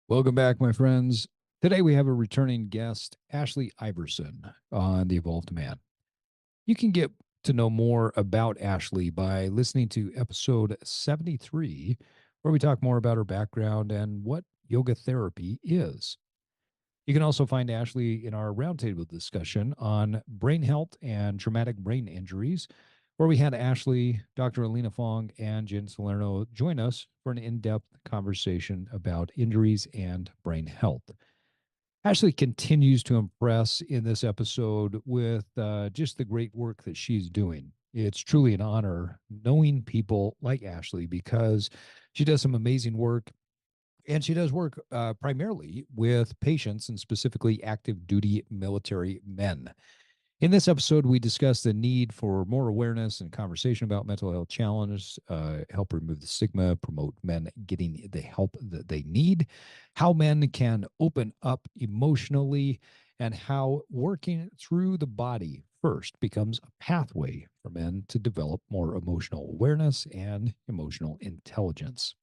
Welcome back, my friends. Today we have a returning guest, Ashley Iverson, on The Evolved Man. You can get to know more about Ashley by listening to episode 73, where we talk more about her background and what yoga therapy is. You can also find Ashley in our roundtable discussion on brain health and traumatic brain injuries, where we had Ashley, Dr. Alina Fong, and Jen Salerno join us for an in depth conversation about injuries and brain health. Ashley continues to impress in this episode with just the great work that she's doing. It's truly an honor knowing people like Ashley because she does some amazing work, and she does work primarily with patients and specifically active duty military men. In this episode, we discuss the need for more awareness and conversation about mental health challenges, help remove the stigma, promote men getting the help that they need, how men can open up emotionally, and how working through the body first becomes a pathway for men to develop more emotional awareness and emotional intelligence.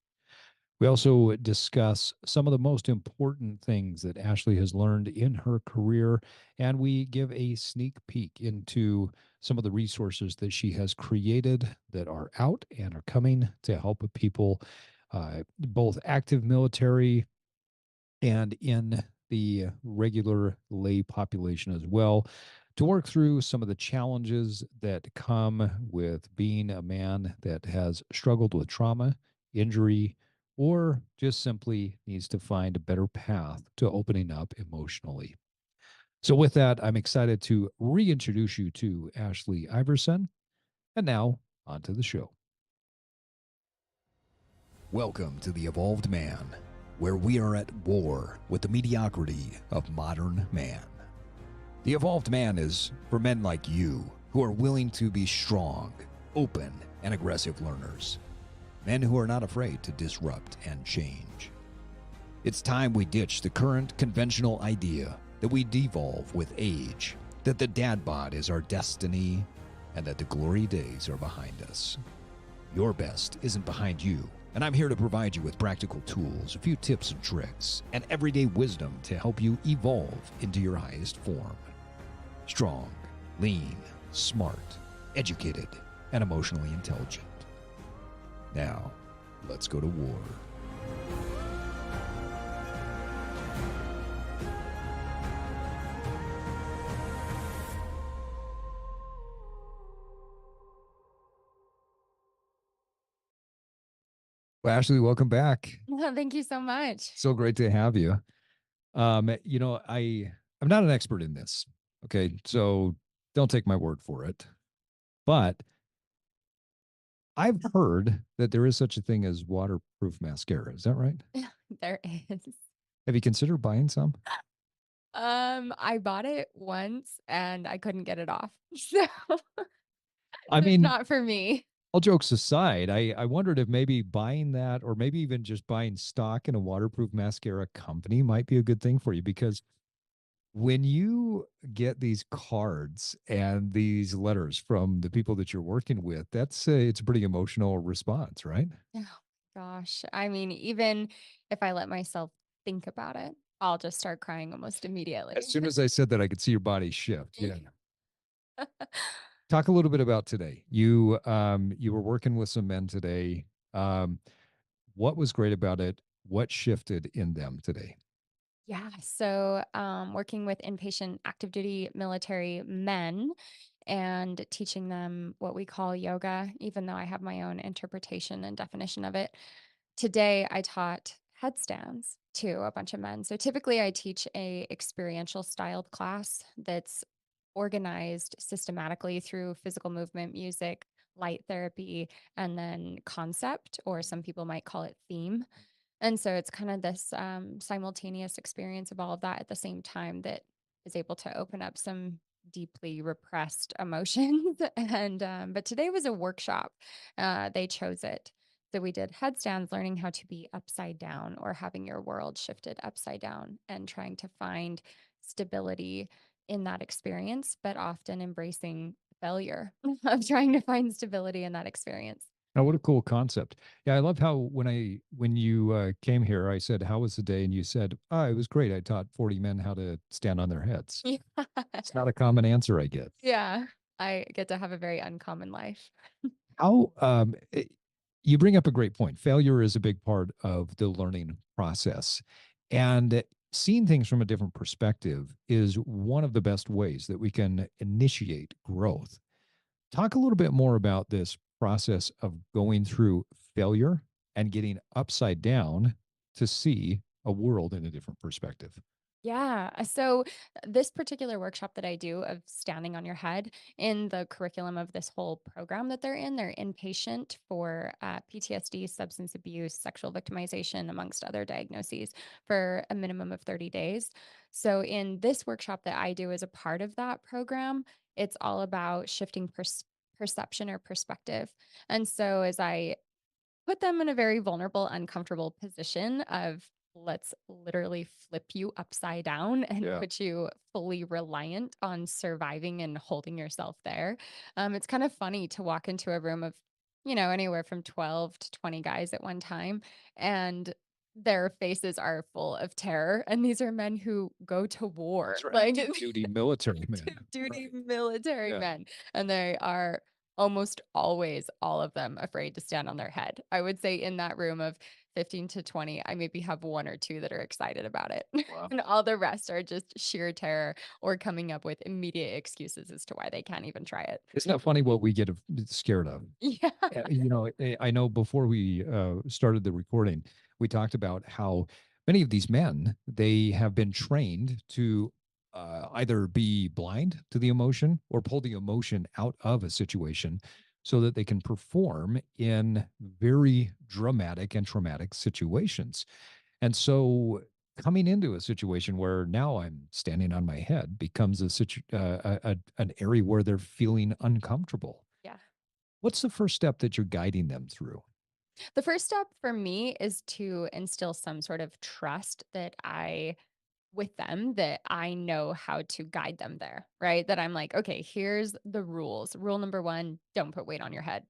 We also discuss some of the most important things that Ashley has learned in her career, and we give a sneak peek into some of the resources that she has created that are out and are coming to help people, both active military and in the regular lay population as well, to work through some of the challenges that come with being a man that has struggled with trauma, injury, or just simply needs to find a better path to opening up emotionally. So, with that, I'm excited to reintroduce you to Ashley Iverson. And now, on to the show. Welcome to The Evolved Man, where we are at war with the mediocrity of modern man. The Evolved Man is for men like you who are willing to be strong, open, and aggressive learners. Men who are not afraid to disrupt and change. It's time we ditch the current conventional idea that we devolve with age, that the dad bod is our destiny, and that the glory days are behind us. Your best isn't behind you, and I'm here to provide you with practical tools, a few tips and tricks, and everyday wisdom to help you evolve into your highest form. Strong, lean, smart, educated, and emotionally intelligent. Now, let's go to war. Well, Ashley, welcome back. Thank you so much. So great to have you. I'm not an expert in this. Okay, so don't take my word for it. But I've heard that there is such a thing as waterproof mascara. Is that right? There is. Have you considered buying some? I bought it once and I couldn't get it off. So I it's mean, not for me. all jokes aside, I wondered if maybe buying that or maybe even just buying stock in a waterproof mascara company might be a good thing for you because when you get these cards and these letters from the people that you're working with, it's a pretty emotional response, right? Oh gosh. I mean, even if I let myself think about it, I'll just start crying almost As immediately. soon as I said that, I could see your body shift. Yeah. Talk a little bit about today. You were working with some men today. What was great about it? What shifted in them today? Yeah. So, working with inpatient active duty military men and teaching them what we call yoga, even though I have my own interpretation and definition of it. Today, I taught headstands to a bunch of men. So typically, I teach a experiential styled class that's organized systematically through physical movement, music, light therapy, and then concept, or some people might call it theme. And so it's kind of this simultaneous experience of all of that at the same time that is able to open up some deeply repressed emotions. And but today was a workshop. They chose it. So we did headstands, learning how to be upside down or having your world shifted upside down and trying to find stability in that experience, but often embracing failure of trying to find stability in that experience. Oh, what a cool concept. Yeah, I love how when you came here, I said, "How was the day?" And you said, "Oh, it was great. I taught 40 men how to stand on their heads." Yeah. It's not a common answer I get. Yeah. I get to have a very uncommon life. How you bring up a great point. Failure is a big part of the learning process. And seeing things from a different perspective is one of the best ways that we can initiate growth. Talk a little bit more about this process of going through failure and getting upside down to see a world in a different perspective. Yeah. So this particular workshop that I do of standing on your head in the curriculum of this whole program that they're inpatient for PTSD, substance abuse, sexual victimization, amongst other diagnoses for a minimum of 30 days. So in this workshop that I do as a part of that program, it's all about shifting perception or perspective. And so as I put them in a very vulnerable, uncomfortable position of let's literally flip you upside down and Yeah. put you fully reliant on surviving and holding yourself there. It's kind of funny to walk into a room of, anywhere from 12 to 20 guys at one time, and their faces are full of terror. And these are men who go to war, These are like active duty military active men. duty Right. military Yeah. men. And they are almost always, all of them, afraid to stand on their head. I would say in that room of 15 to 20, I maybe have one or two that are excited about it. Wow. And all the rest are just sheer terror or coming up with immediate excuses as to why they can't even try it. Isn't that funny what we get scared of? Yeah. I know before we started the recording, we talked about how many of these men they have been trained to either be blind to the emotion or pull the emotion out of a situation so that they can perform in very dramatic and traumatic situations. And so coming into a situation where now I'm standing on my head becomes an area where they're feeling uncomfortable. Yeah. What's the first step that you're guiding them through? The first step for me is to instill some sort of trust that I with them, that I know how to guide them there, right? That I'm like, okay, here's the rules. Rule number one, don't put weight on your head.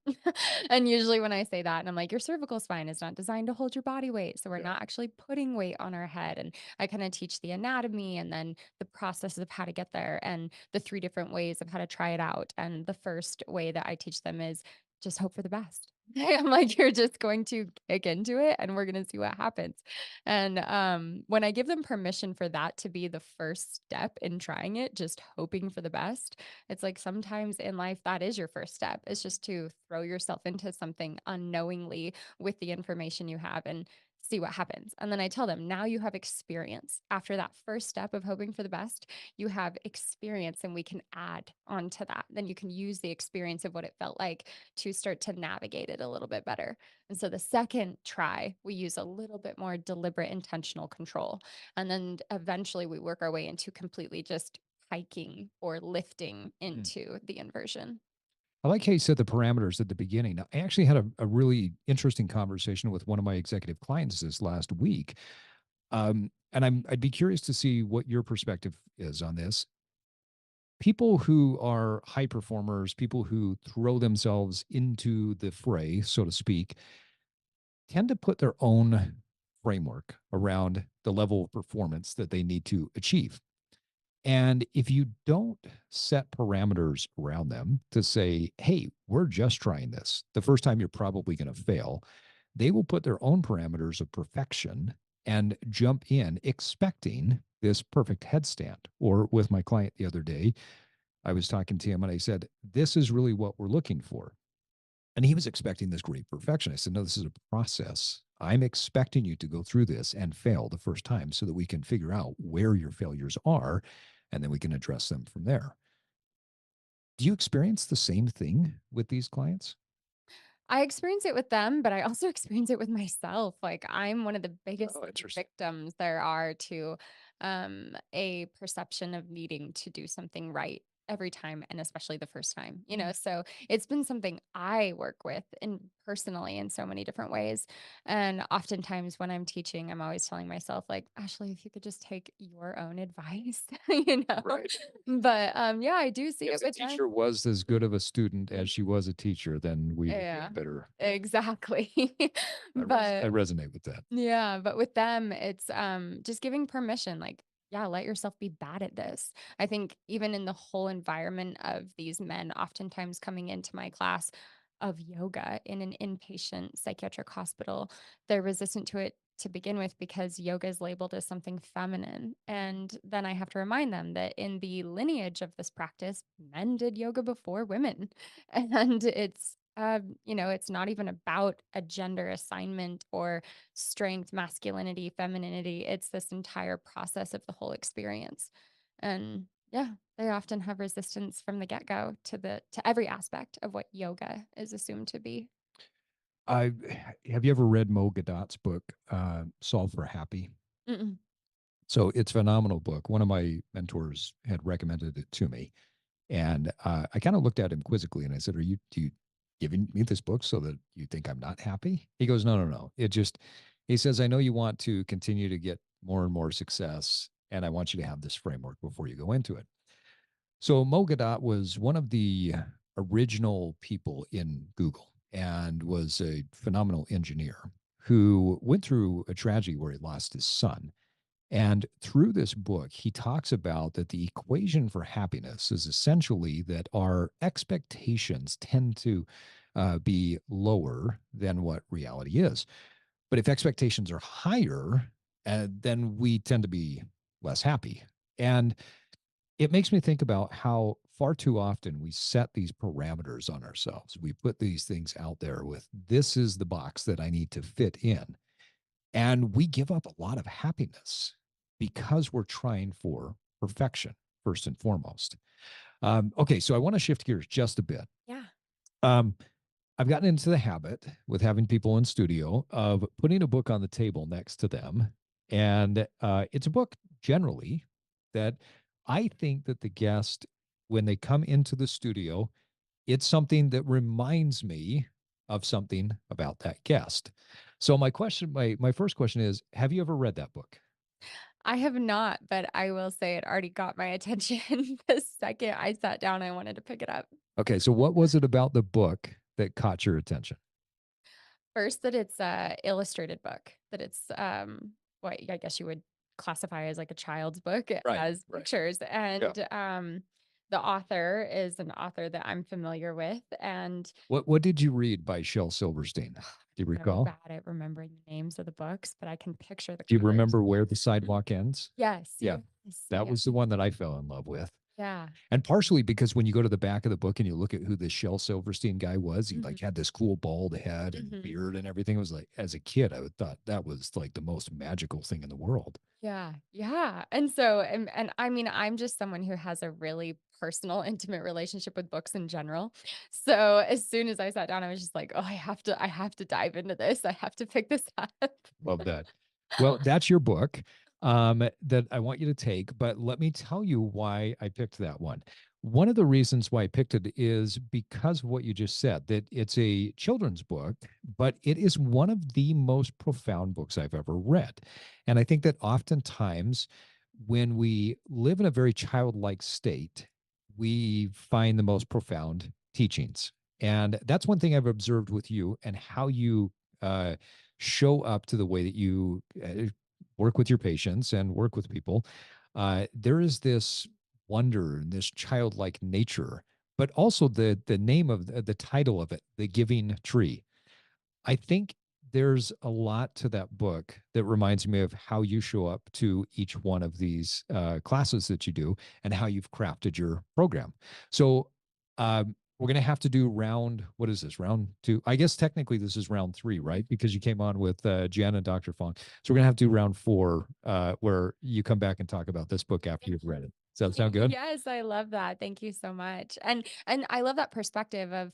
And usually when I say that, and I'm like, your cervical spine is not designed to hold your body weight. So we're Yeah. not actually putting weight on our head. And I kind of teach the anatomy and then the processes of how to get there and the three different ways of how to try it out. And the first way that I teach them is just hope for the best. I'm like, you're just going to kick into it and we're going to see what happens. And when I give them permission for that to be the first step in trying it, just hoping for the best, it's like sometimes in life that is your first step. It's just to throw yourself into something unknowingly with the information you have and see what happens. And then I tell them, now you have experience. After that first step of hoping for the best, you have experience and we can add on to that. Then you can use the experience of what it felt like to start to navigate it a little bit better. And so the second try, we use a little bit more deliberate, intentional control. And then eventually we work our way into completely just hiking or lifting Mm. into the inversion. I like how you said the parameters at the beginning. I actually had a really interesting conversation with one of my executive clients this last week. And I'd be curious to see what your perspective is on this. People who are high performers, people who throw themselves into the fray, so to speak, tend to put their own framework around the level of performance that they need to achieve. And if you don't set parameters around them to say, hey, we're just trying this, the first time you're probably going to fail, they will put their own parameters of perfection and jump in expecting this perfect headstand. Or with my client the other day, I was talking to him and I said, this is really what we're looking for. And he was expecting this great perfection. I said, no, this is a process. I'm expecting you to go through this and fail the first time so that we can figure out where your failures are and then we can address them from there. Do you experience the same thing with these clients? I experience it with them, but I also experience it with myself. Like I'm one of the biggest Oh, interesting. victims there are to a perception of needing to do something right every time and especially the first time, you know? So it's been something I work with in personally in so many different ways. And oftentimes when I'm teaching, I'm always telling myself, like, Ashley, if you could just take your own advice, you know? Right. But yeah, I do see If it the with them. teacher was as good of a student as she Mhm. was a teacher, then we would be in Yeah, a better. exactly. I But resonate with that. yeah, but with them, it's, just giving permission, like, "Yeah, let yourself be bad at this." I think even in the whole environment of these men oftentimes coming into my class of yoga in an inpatient psychiatric hospital, they're resistant to it to begin with because yoga is labeled as something feminine, and then I have to remind them that in the lineage of this practice, men did yoga before women, and it's, you know, it's not even about a gender assignment or strength, masculinity, femininity. It's this entire process of the whole experience. And yeah, they often have resistance from the get-go to every aspect of what yoga is assumed to be. I Have you ever read Mo Gadot's book, Solve for Happy? Mm-mm. So it's a phenomenal book. One of my mentors had recommended it to me. And I kind of looked at him quizzically and I said, do you giving me this book so that you think I'm not happy? He goes, no, no, no. He says, I know you want to continue to get more and more success. And I want you to have this framework before you go into it. So Mo Gadot was one of the original people in Google and was a phenomenal engineer who went through a tragedy where he lost his son. And through this book, he talks about that the equation for happiness is essentially that our expectations tend to be lower than what reality is. But if expectations are higher, then we tend to be less happy. And it makes me think about how far too often we set these parameters on ourselves. We put these things out there with this is the box that I need to fit in. And we give up a lot of happiness because we're trying for perfection, first and foremost. Okay, so I want to shift gears just a bit. Yeah. Um, I've gotten into the habit with having people in studio of putting a book on the table next to them. And it's a book generally that I think that the guest, when they come into the studio, it's something that reminds me of something about that guest. So my first question is, have you ever read that book? I have not, but I will say it already got my attention the second I sat down, I wanted to pick it up. Okay, so what was it about the book that caught your attention? First, that it's a illustrated book, that it's, what I guess you would classify as like a child's book. It Right, has right. pictures, Yeah. and, the author is an author that I'm familiar with, and What did you read by Shel Silverstein? Do you so recall? bad at remembering the names of the books, but I can picture the Do you covers. remember Where the Mhm. Sidewalk Ends? Yes, Yeah, yes, that yeah, was the one that I fell in love with. yeah. And partially because when you go to the back of the book and you look at who this Shel Silverstein guy was, he Mhm, like had this cool bald head and mhm. beard and everything. It was like, as a kid, I would thought that was like the most magical thing in the world. Yeah, yeah, and so and I mean, I'm just someone who has a really personal, intimate relationship with books in general. So, as soon as I sat down, I was just like, "Oh, I have to dive into this. I have to pick this up." Love that. Well, that's your book that I want you to take, but let me tell you why I picked that one. One of the reasons why I picked it is because of what you just said, that it's a children's book, but it is one of the most profound books I've ever read. And I think that oftentimes when we live in a very childlike state, we find the most profound teachings. And that's one thing I've observed with you and how you uh, show up to the way that you work with your patients and work with people. There is this wonder and this childlike nature, but also the name of the title of it, The Giving Tree. I think there's a lot to that book that reminds me of how you show up to each one of these classes that you do and how you've crafted your program. So we're going to have to do what is this, round two? I guess technically this is round three, right? Because you came on with Jen and Dr. Fong. So we're going to have to do round four where you come back and talk about this book after you've read it. Does that sound good? Yes, I love that. Thank you so much. And I love that perspective of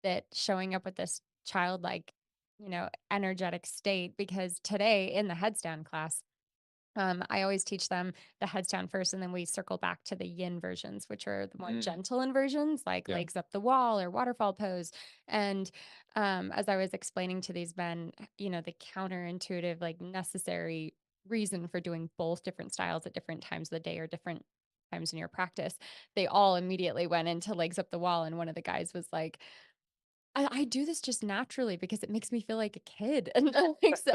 that showing up with this childlike, you know, energetic state because today in the headstand class I always teach them the heads down first, and then we circle back to the yin versions, which are the more Mm, gentle inversions, like yeah. legs up the wall or waterfall pose. And as I was explaining to these men, the counterintuitive, like necessary reason for doing both different styles at different times of the day or different times in your practice, they all immediately went into legs up the wall. And one of the guys was like, I do this just naturally because it makes me feel like a kid. And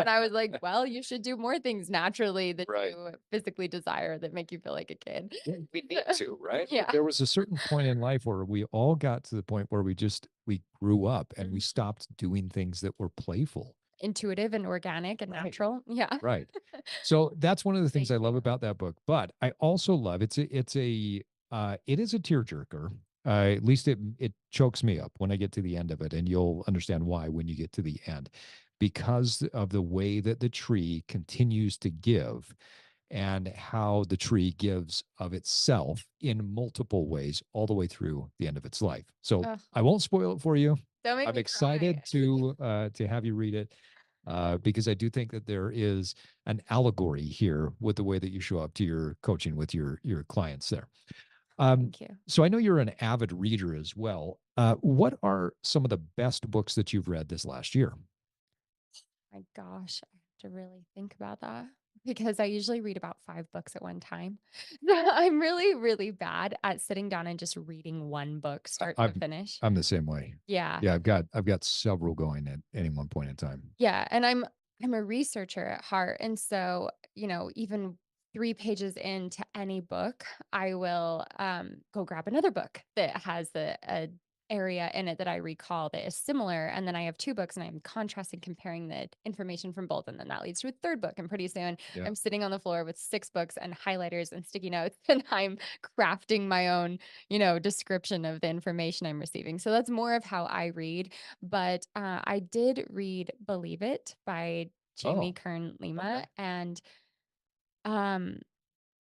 I was like, well, you should do more things naturally that Right. you physically desire that make you feel like a kid. Yeah, we need to, right? Yeah. There was a certain point in life where we all got to the point where we grew up and we Mhm. stopped doing things that were playful. Intuitive and organic and Right. natural. Yeah. Right. So that's one of the things Thank I you. love about that book. But I also love it is a tearjerker. At least it chokes me up when I get to the end of it, and you'll understand why when you get to the end, because of the way that the tree continues to give and how the tree gives of itself in multiple ways all the way through the end of its life. So Ugh, I won't spoil it for you. don't make I'm me cry. excited to have you read it because I do think that there is an allegory here with the way that you show up to your coaching with your clients there. Um, Thank you. so I know you're an avid reader as well. What are some of the best books that you've read this last year? My gosh, I have to really think about that because I usually read about 5 books at one time. I'm really, really bad at sitting down and just reading one book start I, to I'm finish. I'm the same way. Yeah. Yeah, I've got several going at any one point in time. Yeah, and I'm a researcher at heart, and so, even 3 pages into any book, I will, go grab another book that has a area in it that I recall that is similar, and then I have 2 books, and I'm contrasting, comparing the information from both, and then that leads to a 3rd book, and pretty soon, Yeah. I'm sitting on the floor with 6 books and highlighters and sticky notes, and I'm crafting my own, description of the information I'm receiving. So that's more of how I read, but, I did read Believe It by Jamie Oh, Kern okay. Lima, and, um,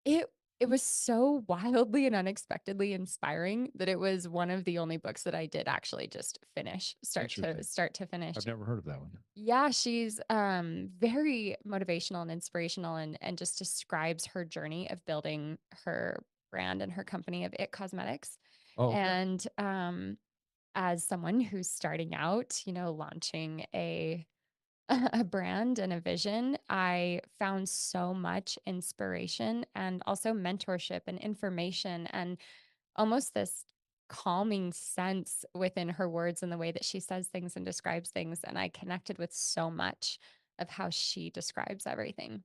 it it was so wildly and unexpectedly inspiring that it was one of the only books that I did actually just finish, Interesting. start to finish. I've never heard of that one. Yeah, she's, very motivational and inspirational and just describes her journey of building her brand and her company of It Cosmetics, Oh, okay. and, as someone who's starting out, launching a a brand and a vision, I found so much inspiration and also mentorship and information and almost this calming sense within her words and the way that she says things and describes things. And I connected with so much of how she describes everything.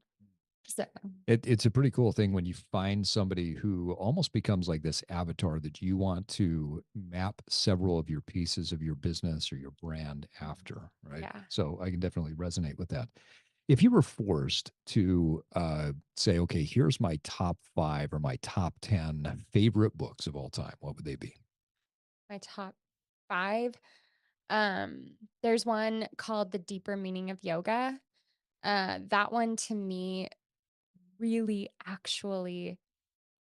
So, It's a pretty cool thing when you find somebody who almost becomes like this avatar that you want to map several of your pieces of your business or your brand after, right? yeah. So I can definitely resonate with that. If you were forced to say, okay, here's my top five or my top 10 favorite books of all time, what would they be? My top 5. There's one called The Deeper Meaning of Yoga. That one to me really actually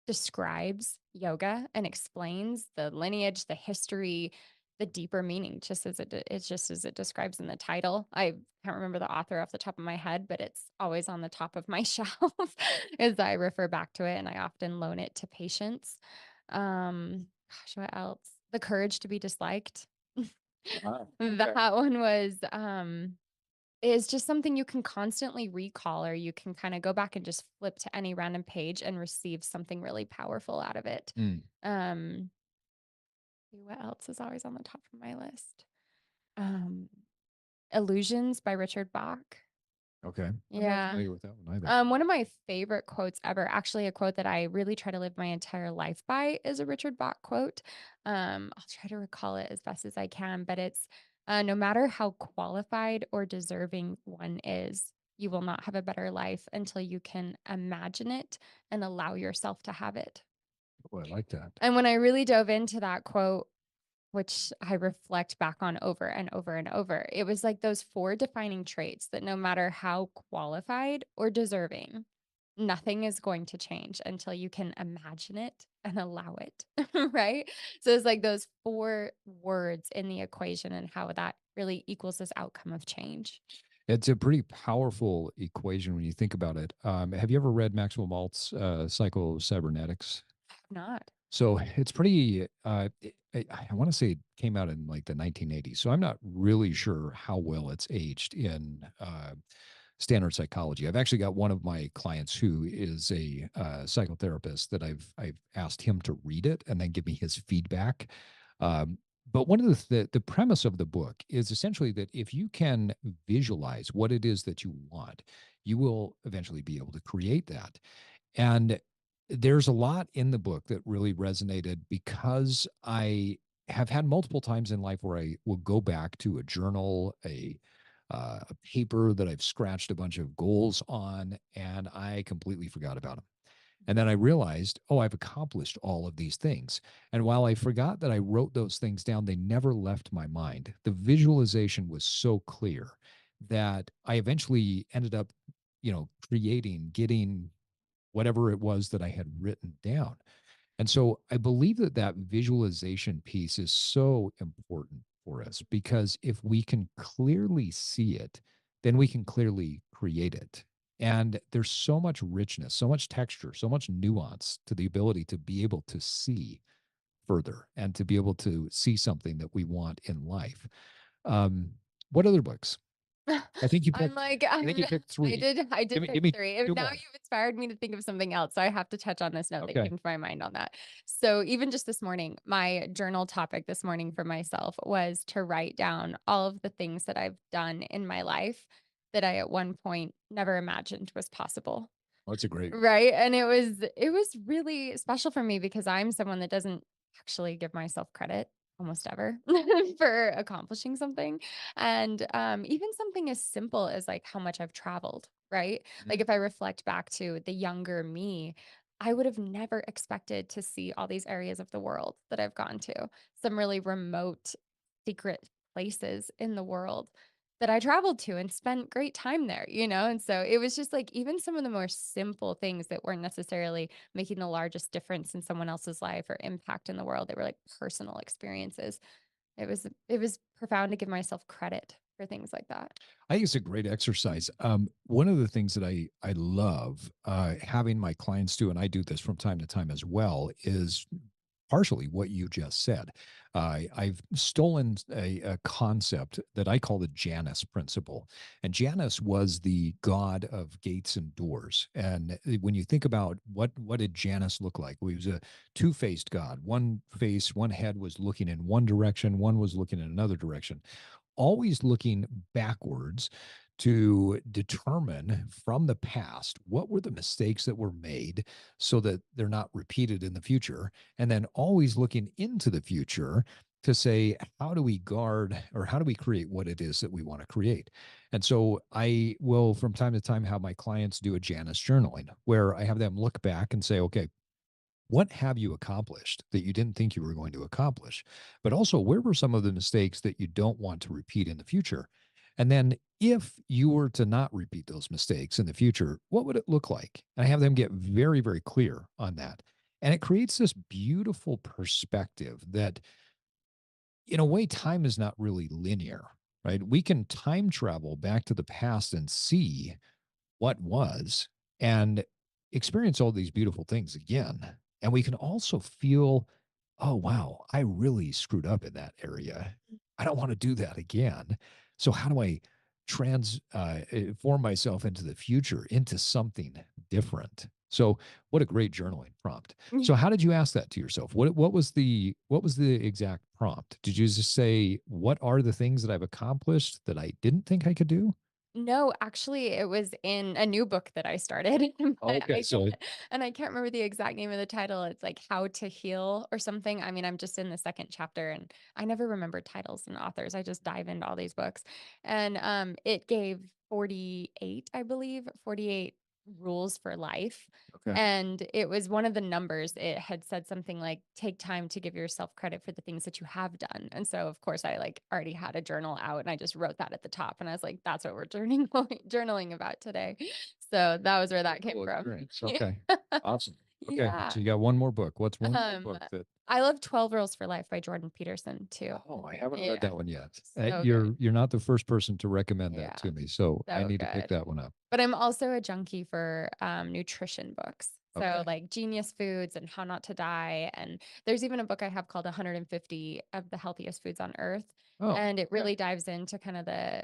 describes yoga and explains the lineage, the history, the deeper meaning, just as it's just as it describes in the title. I can't remember the author off the top of my head, but it's always on the top of my shelf as I refer back to it, and I often loan it to patients. Gosh, what else? The Courage to be Disliked. Ah, okay. That one was is just something you can constantly recall, or you can kinda go back and just flip to any random page and receive something really powerful out of it. Mm, Um, what else is always on the top of my list? Um, Illusions by Richard Bach. okay. I'm not Yeah. familiar with that one either. One of my favorite quotes ever, actually a quote that I really try to live my entire life by, is a Richard Bach quote. I'll try to recall it as best as I can, but it's no matter how qualified or deserving one is, you will not have a better life until you can imagine it and allow yourself to have it. Oh, I like that. And when I really dove into that quote, which I reflect back on over and over and over, it was like those 4 defining traits that no matter how qualified or deserving, nothing is going to change until you can imagine it and allow it, right? So it's like those 4 words in the equation and how that really equals this outcome of change. It's a pretty powerful equation when you think about it. Have you ever read Maxwell Maltz's Psycho-Cybernetics? Not. So it's pretty, I want to say it came out in like the 1980s. So I'm not really sure how well it's aged in standard psychology. I've actually got one of my clients who is a psychotherapist that I've asked him to read it and then give me his feedback. But one of the premise of the book is essentially that if you can visualize what it is that you want, you will eventually be able to create that. And there's a lot in the book that really resonated because I have had multiple times in life where I will go back to a journal, a paper that I've scratched a bunch of goals on, and I completely forgot about them. And then I realized, oh, I've accomplished all of these things. And while I forgot that I wrote those things down, they never left my mind. The visualization was so clear that I eventually ended up, creating, getting whatever it was that I had written down. And so I believe that that visualization piece is so important for us because if we can clearly see it, then we can clearly create it. And there's so much richness, so much texture, so much nuance to the ability to be able to see further and to be able to see something that we want in life. Um, what other books? I think you I'm picked. like, I think I'm you picked I three. did I Give did me, pick give me 3. And two now more. you've inspired me to think of something else, so I have to touch on this note that Okay. came to my mind on that. So even just this morning, my journal topic this morning for myself was to write down all of the things that I've done in my life that I at one point never imagined was possible. Oh, that's a great. Right, and it was really special for me because I'm someone that doesn't actually give myself credit almost ever for accomplishing something, and, even something as simple as, like, how much I've traveled, right? Like, Mhm. if I reflect back to the younger me, I would have never expected to see all these areas of the world that I've gone to, some really remote, secret places in the world that I traveled to and spent great time there, And so it was just like even some of the more simple things that weren't necessarily making the largest difference in someone else's life or impact in the world. They were like personal experiences. It was profound to give myself credit for things like that. I think it's a great exercise. One of the things that I love having my clients do, and I do this from time to time as well, is partially what you just said. I've stolen a concept that I call the Janus principle. And Janus was the god of gates and doors. And when you think about what did Janus look like? Well, he was a two-faced god. One face, one head was looking in one direction, one was looking in another direction, always looking backwards to determine from the past what were the mistakes that were made so that they're not repeated in the future. And then always looking into the future to say, how do we guard or how do we create what it is that we want to create? And so I will, from time to time, have my clients do a Janus journaling where I have them look back and say, okay, what have you accomplished that you didn't think you were going to accomplish? But also, where were some of the mistakes that you don't want to repeat in the future? And then, if you were to not repeat those mistakes in the future, what would it look like? And I have them get very, very clear on that. And it creates this beautiful perspective that, in a way, time is not really linear, right? We can time travel back to the past and see what was and experience all these beautiful things again. And we can also feel, oh, wow, I really screwed up in that area. I don't want to do that again. So, how do I transform myself into the future, into something different? So, what a great journaling prompt. So, how did you ask that to yourself? What was the exact prompt? Did you just say, what are the things that I've accomplished that I didn't think I could do? No, actually, it was in a new book that I started, but Okay, so I can't remember the exact name of the title. It's like How to Heal or something. I mean, I'm just in the second chapter and I never remember titles and authors. I just dive into all these books. And it gave 48, I believe, 48 rules for life. okay. And it was one of the numbers. It had said something like, take time to give yourself credit for the things that you have done. And so, of course, I like already had a journal out and I just wrote that at the top. And I was like, that's what we're journaling about today. So that was where that Really came cool from. experience. Okay. Awesome. Okay, Yeah. so you got one more book. What's one more Um, book that I love 12 Rules for Life by Jordan Peterson too. Oh, I haven't read Yeah. that one yet. So good. You're not the first person to recommend that Yeah. to me, so I So need to pick good. that one up. But I'm also a junkie for nutrition books. So, Okay. like Genius Foods and How Not to Die. And there's even a book I have called 150 of the Healthiest Foods on Earth. Oh, And it okay. really dives into kind of the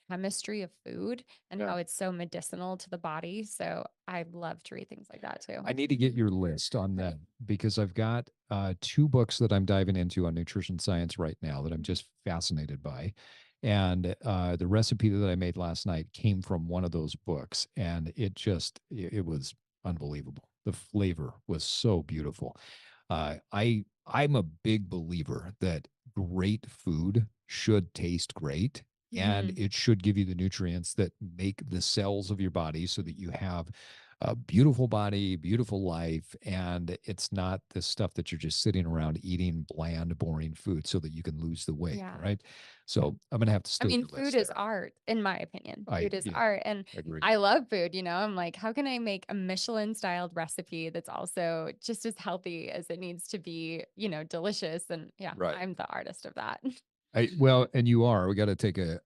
chemistry of food and Yeah. how it's so medicinal to the body. So, I love to read things like that too. I need to get your list on that because I've got two books that I'm diving into on nutrition science right now that I'm just fascinated by. And the recipe that I made last night came from one of those books, and it was unbelievable. The flavor was so beautiful. I'm a big believer that great food should taste great, and Mhm. it should give you the nutrients that make the cells of your body so that you have a beautiful body, beautiful life, and it's not the stuff that you're just sitting around eating bland, boring food so that you can lose the weight, Yeah. right? So I'm gonna have to I steal mean, your food list is there. art, in my opinion. I Food is Yeah, art. And agree. I love food, I'm like, how can I make a Michelin styled recipe that's also just as healthy as it needs to be, delicious? And yeah, Right. I'm the artist of that. And you are. We got to take a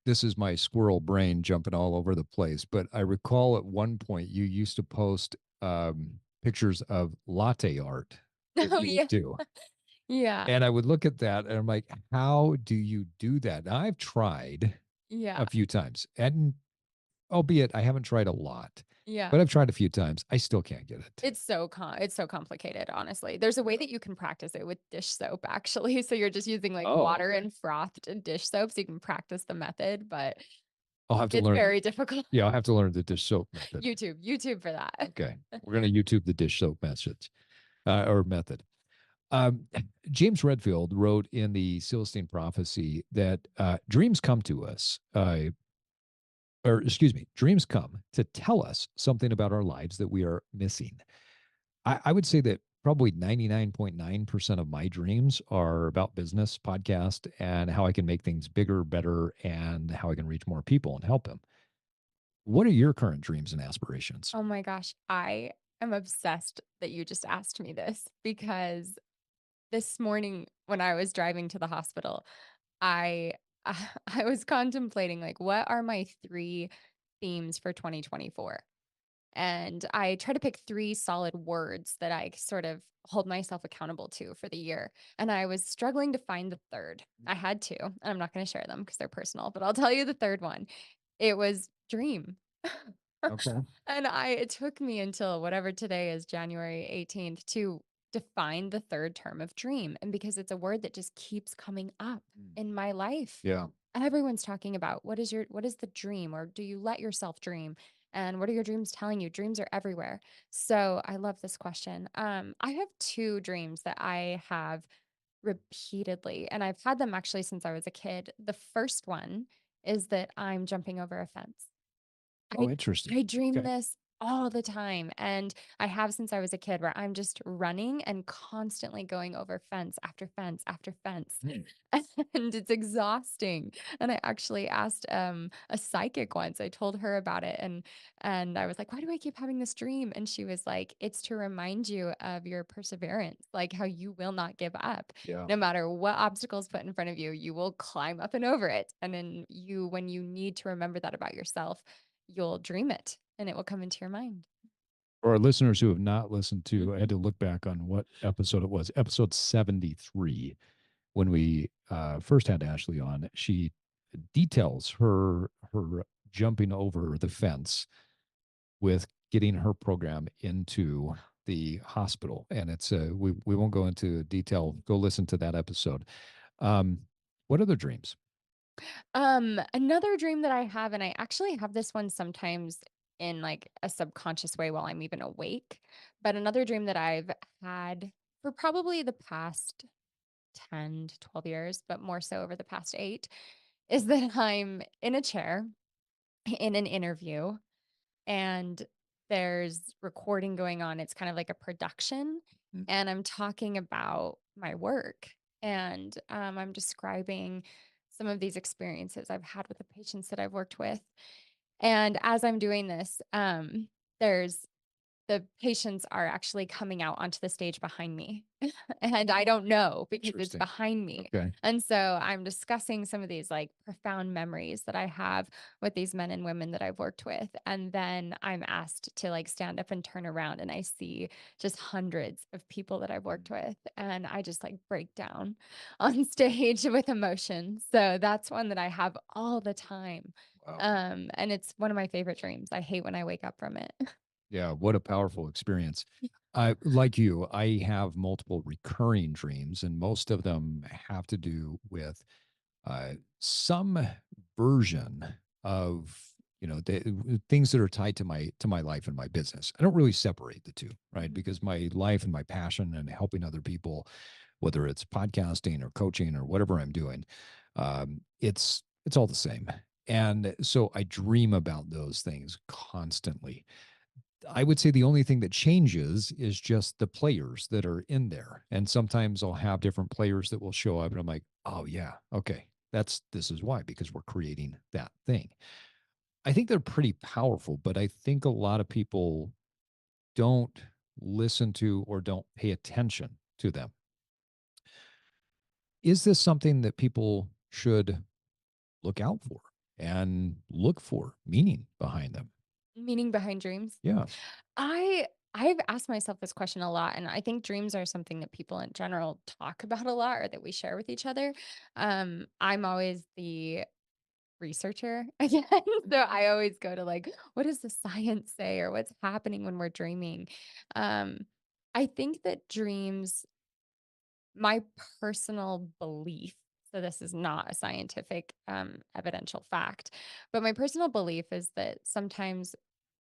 this is my squirrel brain jumping all over the place. But I recall at one point you used to post pictures of latte art that Oh, you would yeah. do. Yeah. And I would look at that and I'm like, how do you do that? Now, I've tried Yeah. a few times, and albeit I haven't tried a lot, Yeah. but I've tried a few times. I still can't get it. It's so complicated, honestly. There's a way that you can practice it with dish soap, actually. So you're just using like Oh, water okay. and frothed dish soap so you can practice the method, but I'll have to it's learn. very difficult. Yeah, I'll have to learn the dish soap method. YouTube for that. Okay. We're going to YouTube the dish soap message or method. Um, James Redfield wrote in the Celestine Prophecy that dreams come to us, or excuse me, dreams come to tell us something about our lives that we are missing. I would say that probably 99.9% of my dreams are about business, podcast, and how I can make things bigger, better, and how I can reach more people and help them. What are your current dreams and aspirations? Oh my gosh, I am obsessed that you just asked me this because this morning when I was driving to the hospital, I I was contemplating like what are my 3 themes for 2024? And I try to pick 3 solid words that I sort of hold myself accountable to for the year. And I was struggling to find the 3rd. I had 2, and I'm not going to share them because they're personal, but I'll tell you the 3rd one. It was dream. Okay. And it took me until whatever today is, January 18th, to define the 3rd term of dream. And because it's a word that just keeps coming up Mm. in my life. Yeah. Everyone's talking about what is the dream, or do you let yourself dream? And what are your dreams telling you? Dreams are everywhere. So I love this question. I have 2 dreams that I have repeatedly, and I've had them actually since I was a kid. The first one is that I'm jumping over a fence. Oh, I interesting. I dream Okay. this all the time, and I have since I was a kid, where I'm just running and constantly going over fence after fence after fence, Mm. and it's exhausting. And I actually asked a psychic once. I told her about it, and I was like, "Why do I keep having this dream?" And she was like, "It's to remind you of your perseverance, like how you will not give up. Yeah. No matter what obstacles put in front of you, you will climb up and over it. And then when you need to remember that about yourself, you'll dream it and it will come into your mind." For our listeners who have not listened to, I had Mhm. to look back on what episode it was, episode 73, when we first had Ashley on. She details her jumping over the fence with getting her program into the hospital, and it's we won't go into detail. Go listen to that episode. Um, what other dreams? Another dream that I have, and I actually have this one sometimes in like a subconscious way while I'm even awake, but another dream that I've had for probably the past 10 to 12 years, but more so over the past 8, is that I'm in a chair in an interview, and there's recording going on. It's kind of like a production, Mm. and I'm talking about my work, and I'm describing some of these experiences I've had with the patients that I've worked with. And as I'm doing this, there's the patients are actually coming out onto the stage behind me, and I don't know because it's Interesting. behind me. Okay. And so I'm discussing some of these like profound memories that I have with these men and women that I've worked with. And then I'm asked to like stand up and turn around, and I see just hundreds of people that I've worked with. And I just like break down on stage with emotion. So that's one that I have all the time. Wow. And it's one of my favorite dreams. I hate when I wake up from it. Yeah, what a powerful experience. I like you, I have multiple recurring dreams, and most of them have to do with some version of the things that are tied to my life and my business. I don't really separate the two, right? Mhm. Because my life and my passion and helping other people, whether it's podcasting or coaching or whatever I'm doing, it's all the same. And so I dream about those things constantly. I would say the only thing that changes is just the players that are in there. And sometimes I'll have different players that will show up and I'm like, oh yeah, okay. This is why, because we're creating that thing. I think they're pretty powerful, but I think a lot of people don't listen to or don't pay attention to them. Is this something that people should look out for and look for meaning behind them? Meaning behind dreams. Yeah. I've asked myself this question a lot, and I think dreams are something that people in general talk about a lot or that we share with each other. I'm always the researcher again. So I always go to like, what does the science say or what's happening when we're dreaming? Um, I think that dreams my personal belief, so this is not a scientific, evidential fact, but my personal belief is that sometimes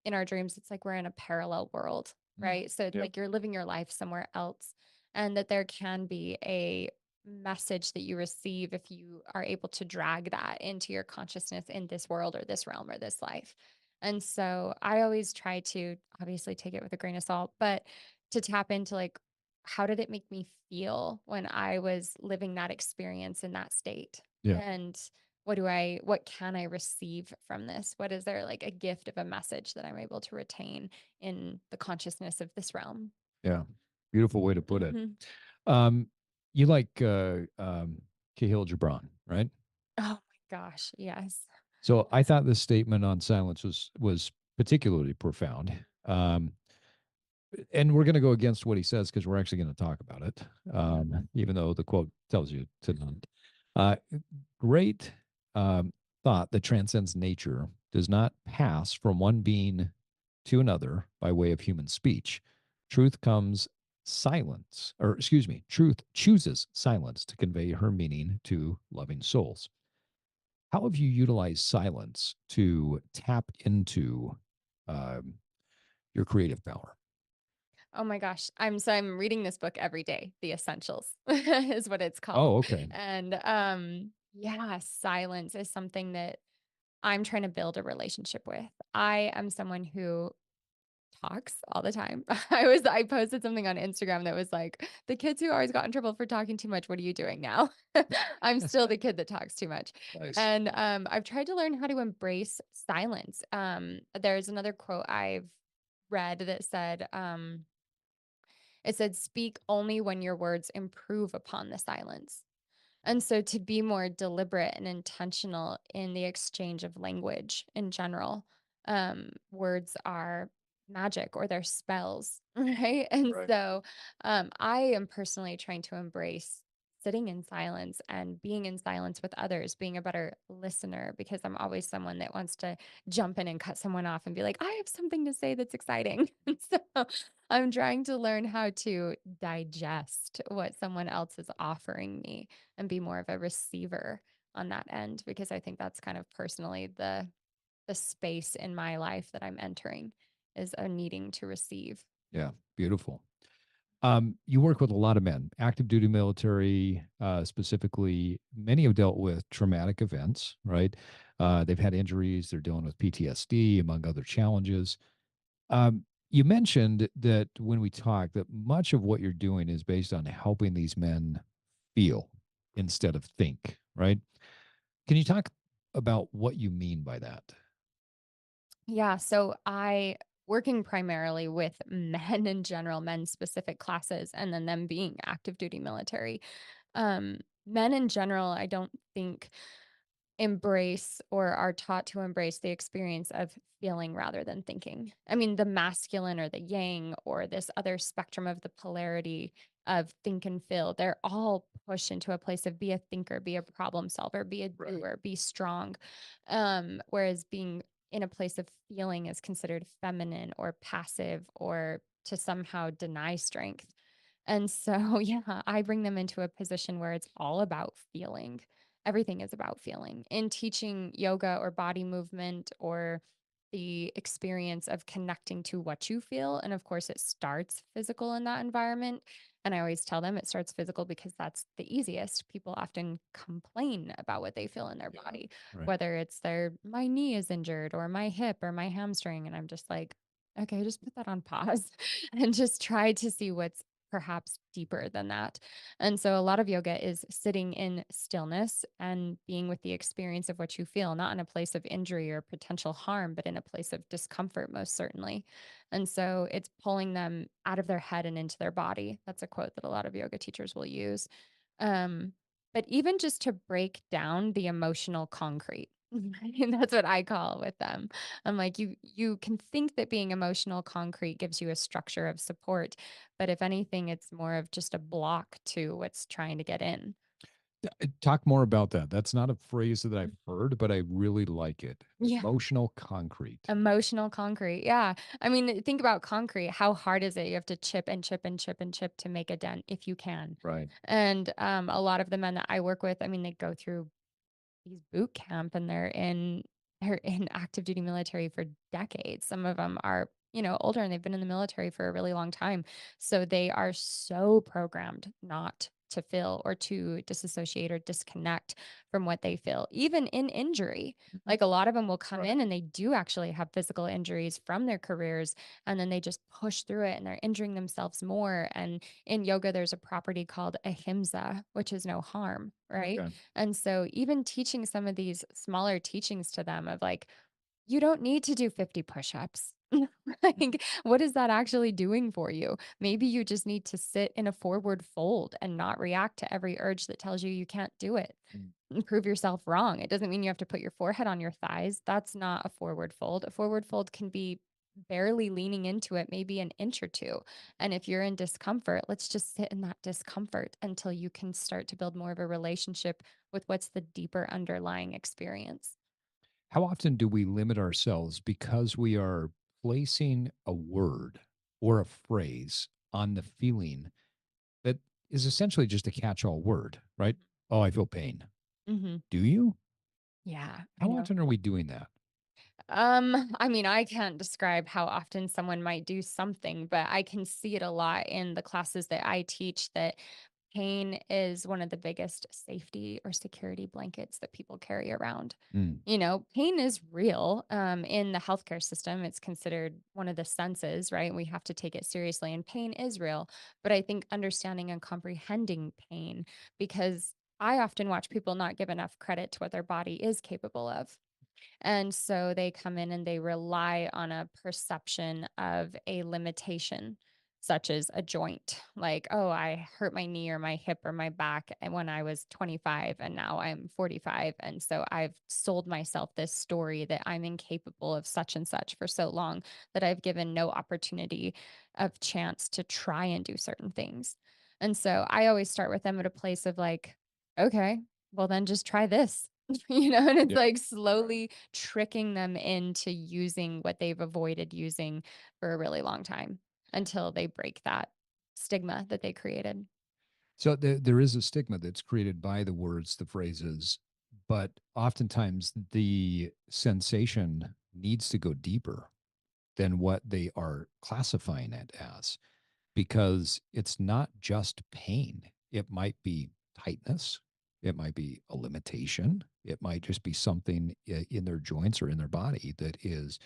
in our dreams, it's like we're in a parallel world, Mm. right? So, Yep. like, you're living your life somewhere else, and that there can be a message that you receive if you are able to drag that into your consciousness in this world or this realm or this life. And so I always try to obviously take it with a grain of salt, but to tap into like how did it make me feel when I was living that experience in that state? Yeah. And what can I receive from this? What is there like a gift of a message that I'm able to retain in the consciousness of this realm? Yeah. Beautiful way to put it. Mhm. Um, you like Cahill Gibran, right? Oh my gosh, yes. So I thought this statement on silence was particularly profound. And we're going to go against what he says because we're actually going to talk about it, even though the quote tells you to not. Uh, great thought that transcends nature does not pass from one being to another by way of human speech. Truth comes silence, or excuse me, truth chooses silence to convey her meaning to loving souls. How have you utilized silence to tap into um, your creative power? Oh my gosh. I'm reading this book every day. The Essentials is what it's Oh, called. okay. And yeah, silence is something that I'm trying to build a relationship with. I am someone who talks all the time. I posted something on Instagram that was like, "The kids who always got in trouble for talking too much, what are you doing now?" I'm still the kid that talks too much. Nice. And I've tried to learn how to embrace silence. There's another quote I've read that said, it said, "Speak only when your words improve upon the silence." And so to be more deliberate and intentional in the exchange of language in general, words are magic or they're spells, right? And Right. so I am personally trying to embrace sitting in silence and being in silence with others, being a better listener, because I'm always someone that wants to jump in and cut someone off and be like, I have something to say that's exciting. And so I'm trying to learn how to digest what someone else is offering me and be more of a receiver on that end because I think that's kind of personally the space in my life that I'm entering is a needing to receive. Yeah. Beautiful. You work with a lot of men, active duty military, specifically. Many have dealt with traumatic events, right? They've had injuries. They're dealing with PTSD, among other challenges. You mentioned that when we talk, that much of what you're doing is based on helping these men feel instead of think, right? Can you talk about what you mean by that? Yeah, so working primarily with men in general, men specific classes, and then them being active duty military. Men in general, I don't think embrace or are taught to embrace the experience of feeling rather than thinking. I mean, the masculine or the yang or this other spectrum of the polarity of think and feel, they're all pushed into a place of be a thinker, be a problem solver, be a Right. doer, be strong. Whereas being in a place of feeling is considered feminine or passive or to somehow deny strength. And so, yeah, I bring them into a position where it's all about feeling. Everything is about feeling. In teaching yoga or body movement or the experience of connecting to what you feel. And of course, it starts physical in that environment. And I always tell them it starts physical because that's the easiest. People often complain about what they feel in their Yeah. body, Right. whether it's my knee is injured or my hip or my hamstring. And I'm just like, okay, just put that on pause and just try to see what's perhaps deeper than that. And so a lot of yoga is sitting in stillness and being with the experience of what you feel, not in a place of injury or potential harm, but in a place of discomfort, most certainly. And so it's pulling them out of their head and into their body. That's a quote that a lot of yoga teachers will use. Um, but even just to break down the emotional concrete. And that's what I call it with them. I'm like, you can think that being emotional concrete gives you a structure of support, but if anything, it's more of just a block to what's trying to get in. Talk more about that. That's not a phrase that I've heard, but I really like it. Yeah. Emotional concrete. Emotional concrete. Yeah. I mean, think about concrete. How hard is it? You have to chip and chip and chip and chip to make a dent if you can. Right. And a lot of the men that I work with, I mean, they go through these boot camp and they're in active duty military for decades. Some of them are, older and they've been in the military for a really long time. So they are so programmed not to feel or to disassociate or disconnect from what they feel, even in injury. Mhm. Like a lot of them will come Right. in and they do actually have physical injuries from their careers, and then they just push through it and they're injuring themselves more. And in yoga, there's a property called ahimsa, which is no harm, right? Okay. And so even teaching some of these smaller teachings to them of like, you don't need to do 50 push-ups. Like, what is that actually doing for you? Maybe you just need to sit in a forward fold and not react to every urge that tells you you can't do it Mm. and prove yourself wrong. It doesn't mean you have to put your forehead on your thighs. That's not a forward fold. A forward fold can be barely leaning into it, maybe an inch or two. And if you're in discomfort, let's just sit in that discomfort until you can start to build more of a relationship with what's the deeper underlying experience. How often do we limit ourselves because we are placing a word or a phrase on the feeling that is essentially just a catch all word, right? Oh, I feel pain. Hmm. Do you? Yeah, I How know. often are we doing that? I mean, I can't describe how often someone might do something, but I can see it a lot in the classes that I teach that pain is one of the biggest safety or security blankets that people carry around. Mm. Pain is real. In the healthcare system, it's considered one of the senses, right? We have to take it seriously, and pain is real. But I think understanding and comprehending pain, because I often watch people not give enough credit to what their body is capable of. And so they come in and they rely on a perception of a limitation, such as a joint. Like, oh, I hurt my knee or my hip or my back and when I was 25 and now I'm 45. And so I've sold myself this story that I'm incapable of such and such for so long that I've given no opportunity of chance to try and do certain things. And so I always start with them at a place of like, okay, well, then just try this. And it's Yeah. like Right. slowly tricking them into using what they've avoided using for a really long time until they break that stigma that they created. So there is a stigma that's created by the words, the phrases, but oftentimes the sensation needs to go deeper than what they are classifying it as, because it's not just pain. It might be tightness. It might be a limitation. It might just be something in their joints or in their body that is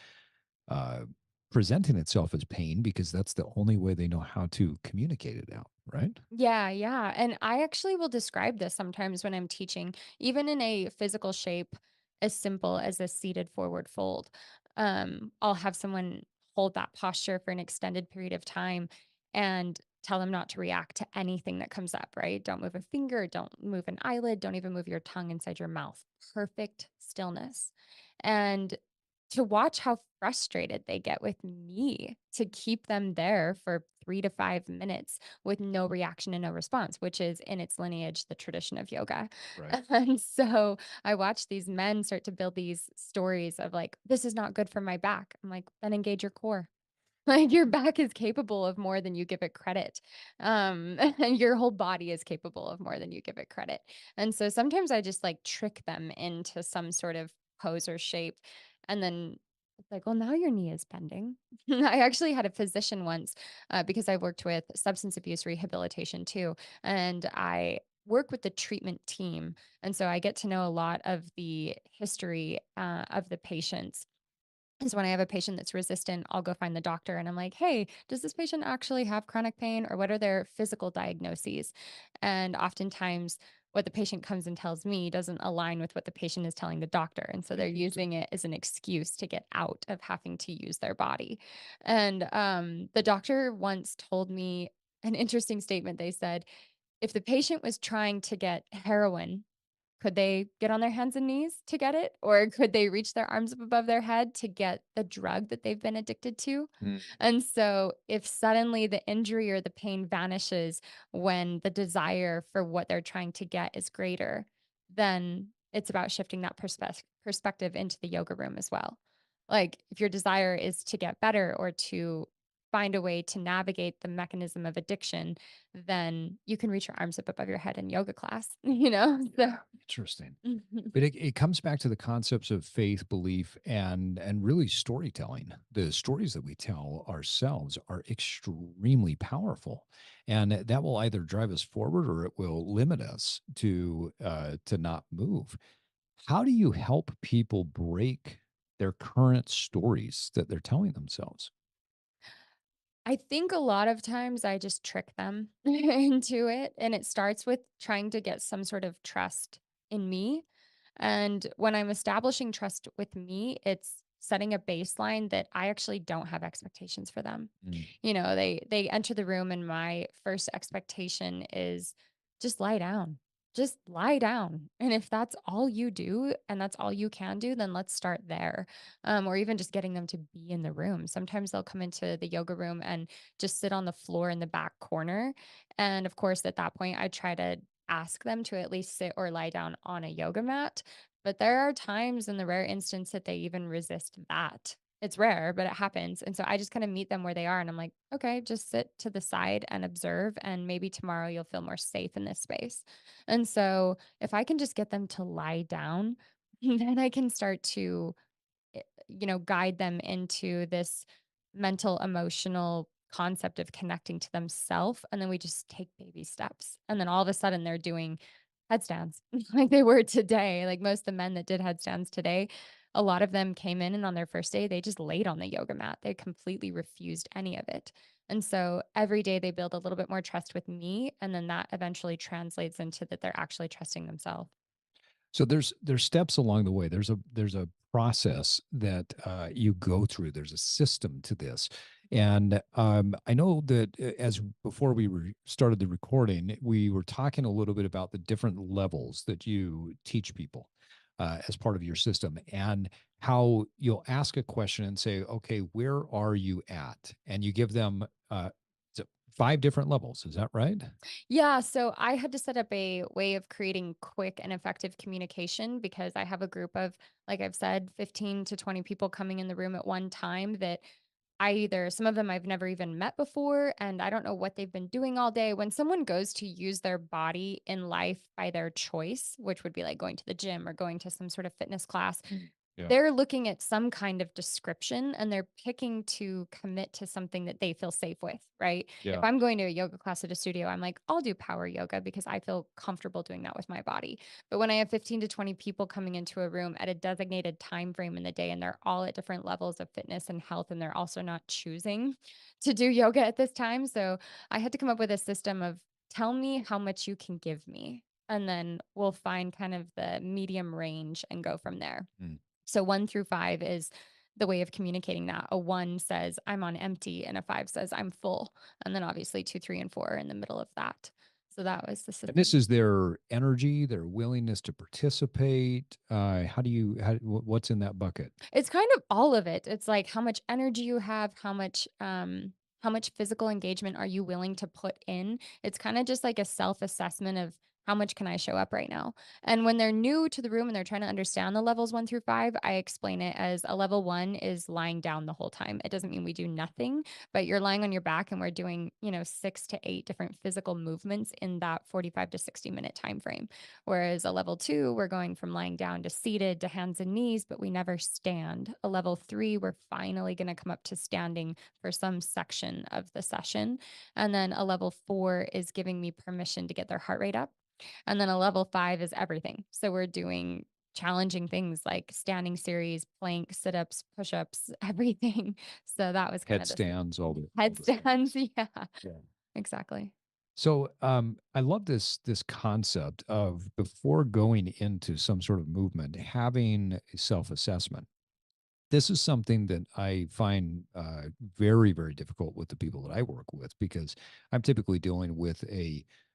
uh, presenting itself as pain because that's the only way they know how to communicate it out. Right. Yeah, yeah. And I actually will describe this sometimes when I'm teaching, even in a physical shape as simple as a seated forward fold. I'll have someone hold that posture for an extended period of time and tell them not to react to anything that comes up, right? Don't move a finger, don't move an eyelid, don't even move your tongue inside your mouth. Perfect stillness. And to watch how frustrated they get with me to keep them there for 3 to 5 minutes with no reaction and no response, which is in its lineage the tradition of yoga. Right. And so I watch these men start to build these stories of like, this is not good for my back. I'm like, then engage your core. Like, your back is capable of more than you give it credit. And your whole body is capable of more than you give it credit. And so sometimes I just like trick them into some sort of pose or shape. And then it's like, well, now your knee is bending. I actually had a physician once because I worked with substance abuse rehabilitation too. And I work with the treatment team. And so I get to know a lot of the history of the patients. And so when I have a patient that's resistant, I'll go find the doctor and I'm like, hey, does this patient actually have chronic pain or what are their physical diagnoses? And oftentimes, what the patient comes and tells me doesn't align with what the patient is telling the doctor. And so they're Interesting. using it as an excuse to get out of having to use their body. And the doctor once told me an interesting statement. They said, if the patient was trying to get heroin, could they get on their hands and knees to get it? Or could they reach their arms up above their head to get the drug that they've been addicted to? Mm. And so, if suddenly the injury or the pain vanishes when the desire for what they're trying to get is greater, then it's about shifting that perspective into the yoga room as well. Like, if your desire is to get better or to find a way to navigate the mechanism of addiction, then you can reach your arms up above your head in yoga class, you know? So Interesting. Mhm. But it comes back to the concepts of faith, belief, and really storytelling. The stories that we tell ourselves are extremely powerful, and that will either drive us forward or it will limit us to not move. How do you help people break their current stories that they're telling themselves? I think a lot of times I just trick them into it, and it starts with trying to get some sort of trust in me. And when I'm establishing trust with me, it's setting a baseline that I actually don't have expectations for them. Mm. You know, they enter the room and my first expectation is just lie down. Just lie down. And if that's all you do and that's all you can do, then let's start there. Or even just getting them to be in the room. Sometimes they'll come into the yoga room and just sit on the floor in the back corner. And of course, at that point, I try to ask them to at least sit or lie down on a yoga mat. But there are times in the rare instance that they even resist that. It's rare, but it happens. And so I just kind of meet them where they are. And I'm like, okay, just sit to the side and observe. And maybe tomorrow you'll feel more safe in this space. And so if I can just get them to lie down, then I can start to guide them into this mental, emotional concept of connecting to themselves. And then we just take baby steps. And then all of a sudden they're doing headstands like they were today. Like most of the men that did headstands today, a lot of them came in and on their first day, they just laid on the yoga mat. They completely refused any of it. And so every day they build a little bit more trust with me. And then that eventually translates into that they're actually trusting themselves. So there's steps along the way. There's a process that you go through. There's a system to this, and I know that as before started the recording, we were talking a little bit about the different levels that you teach people as part of your system, and how you'll ask a question and say, "Okay, where are you at?" And you give them is it 5 different levels. Is that right? Yeah, so I had to set up a way of creating quick and effective communication because I have a group of, like I've said, 15 to 20 people coming in the room at one time that some of them I've never even met before, and I don't know what they've been doing all day. When someone goes to use their body in life by their choice, which would be like going to the gym or going to some sort of fitness class, Mm. Yeah. they're looking at some kind of description and they're picking to commit to something that they feel safe with, right? If Yeah. I'm going to a yoga class at a studio, I'm like, I'll do power yoga because I feel comfortable doing that with my body. But when I have 15 to 20 people coming into a room at a designated time frame in the day and they're all at different levels of fitness and health and they're also not choosing to do yoga at this time. So I had to come up with a system of tell me how much you can give me. And then we'll find kind of the medium range and go from there. Mm. So 1 through 5 is the way of communicating that. A 1 says, "I'm on empty," and a 5 says, "I'm full." And then obviously 2, 3, and 4 are in the middle of that. So that was the And this system. is their energy, their willingness to participate. How do you, what's in that bucket? It's kind of all of it. It's like how much energy you have, how much physical engagement are you willing to put in? It's kind of just like a self-assessment of how much can I show up right now? And when they're new to the room and they're trying to understand the levels 1 through 5, I explain it as a level 1 is lying down the whole time. It doesn't mean we do nothing, but you're lying on your back and we're doing, 6 to 8 different physical movements in that 45 to 60-minute time frame. Whereas a level 2, we're going from lying down to seated to hands and knees, but we never stand. A level 3, we're finally going to come up to standing for some section of the session. And then a level 4 is giving me permission to get their heart rate up. And then a level 5 is everything. So we're doing challenging things like standing series, plank, sit ups, push ups, everything. So that was kind of the Headstands, all the headstands. things. Yeah, Yeah. exactly. So I love this concept of before going into some sort of movement, having a self assessment. This is something that I find very, very difficult with the people that I work with because I'm typically dealing with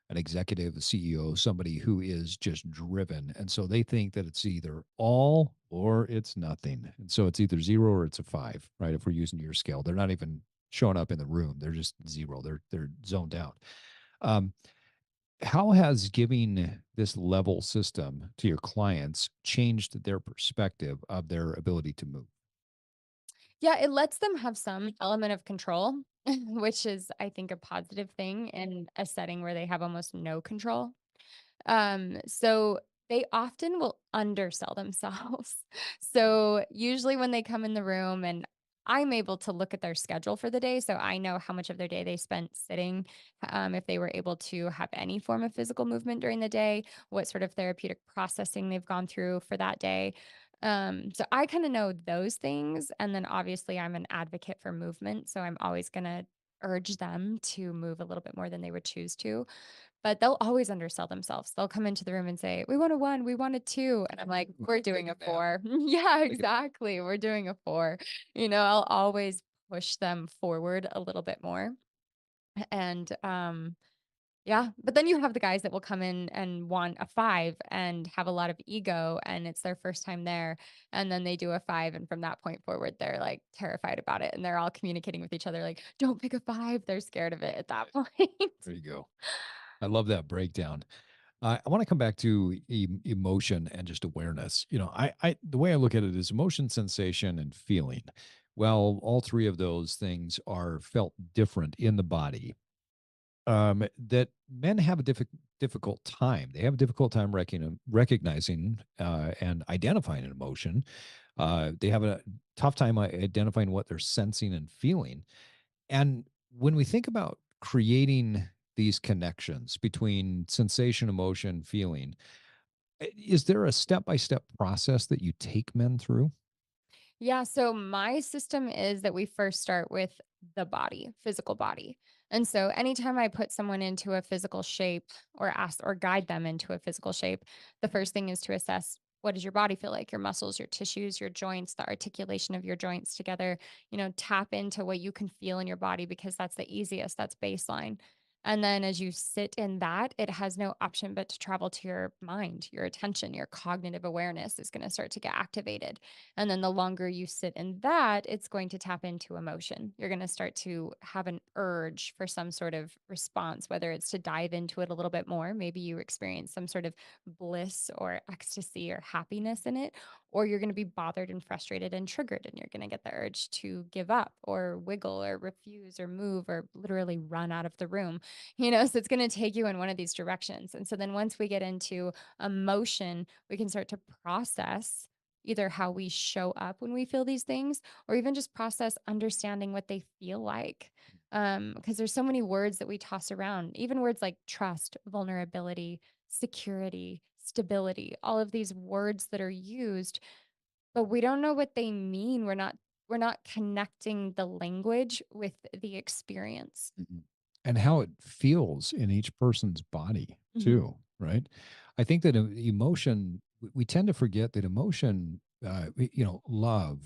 an executive, a CEO, somebody who is just driven, and so they think that it's either all or it's nothing, and so it's either zero or it's a five, right? If we're using your scale, they're not even showing up in the room; they're just zero. They're zoned out. Um, how has giving this level system to your clients changed their perspective of their ability to move? Yeah, it lets them have some element of control, which is, I think, a positive thing in a setting where they have almost no control. So they often will undersell themselves. So usually when they come in the room and I'm able to look at their schedule for the day, so I know how much of their day they spent sitting, if they were able to have any form of physical movement during the day, what sort of therapeutic processing they've gone through for that day. So I kind of know those things. And then obviously I'm an advocate for movement. So I'm always going to urge them to move a little bit more than they would choose to, but they'll always undersell themselves. They'll come into the room and say, "We want a 1, we want a 2." And I'm like, "We're doing Take a a nap. 4." Yeah, Take a nap. exactly. We're doing a 4. I'll always push them forward a little bit more. And yeah, but then you have the guys that will come in and want a 5 and have a lot of ego and it's their first time there and then they do a 5 and from that point forward they're like terrified about it and they're all communicating with each other like, "Don't pick a 5." They're scared of it at that point. There you go. I love that breakdown. I want to come back to emotion and just awareness. The way I look at it is emotion, sensation, and feeling. Well, all three of those things are felt different in the body. That men have a difficult time. They have a difficult time recognizing and identifying an emotion. They have a tough time identifying what they're sensing and feeling. And when we think about creating these connections between sensation, emotion, feeling, is there a step by step process that you take men through? Yeah, so my system is that we first start with the body, physical body. And so anytime I put someone into a physical shape or ask or guide them into a physical shape, the first thing is to assess what does your body feel like? Your muscles, your tissues, your joints, the articulation of your joints together, tap into what you can feel in your body because that's the easiest, that's baseline. And then as you sit in that, it has no option but to travel to your mind, your attention, your cognitive awareness is going to start to get activated. And then the longer you sit in that, it's going to tap into emotion. You're going to start to have an urge for some sort of response, whether it's to dive into it a little bit more. Maybe you experience some sort of bliss or ecstasy or happiness in it, or you're going to be bothered and frustrated and triggered, and you're going to get the urge to give up or wiggle or refuse or move or literally run out of the room. So it's going to take you in one of these directions. And so then once we get into emotion, we can start to process either how we show up when we feel these things or even just process understanding what they feel like. Because there's so many words that we toss around, even words like trust, vulnerability, security, stability, all of these words that are used, but we don't know what they mean. We're not connecting the language with the experience. Mhm. And how it feels in each person's body Mhm. too, right? I think that emotion, we tend to forget that emotion love,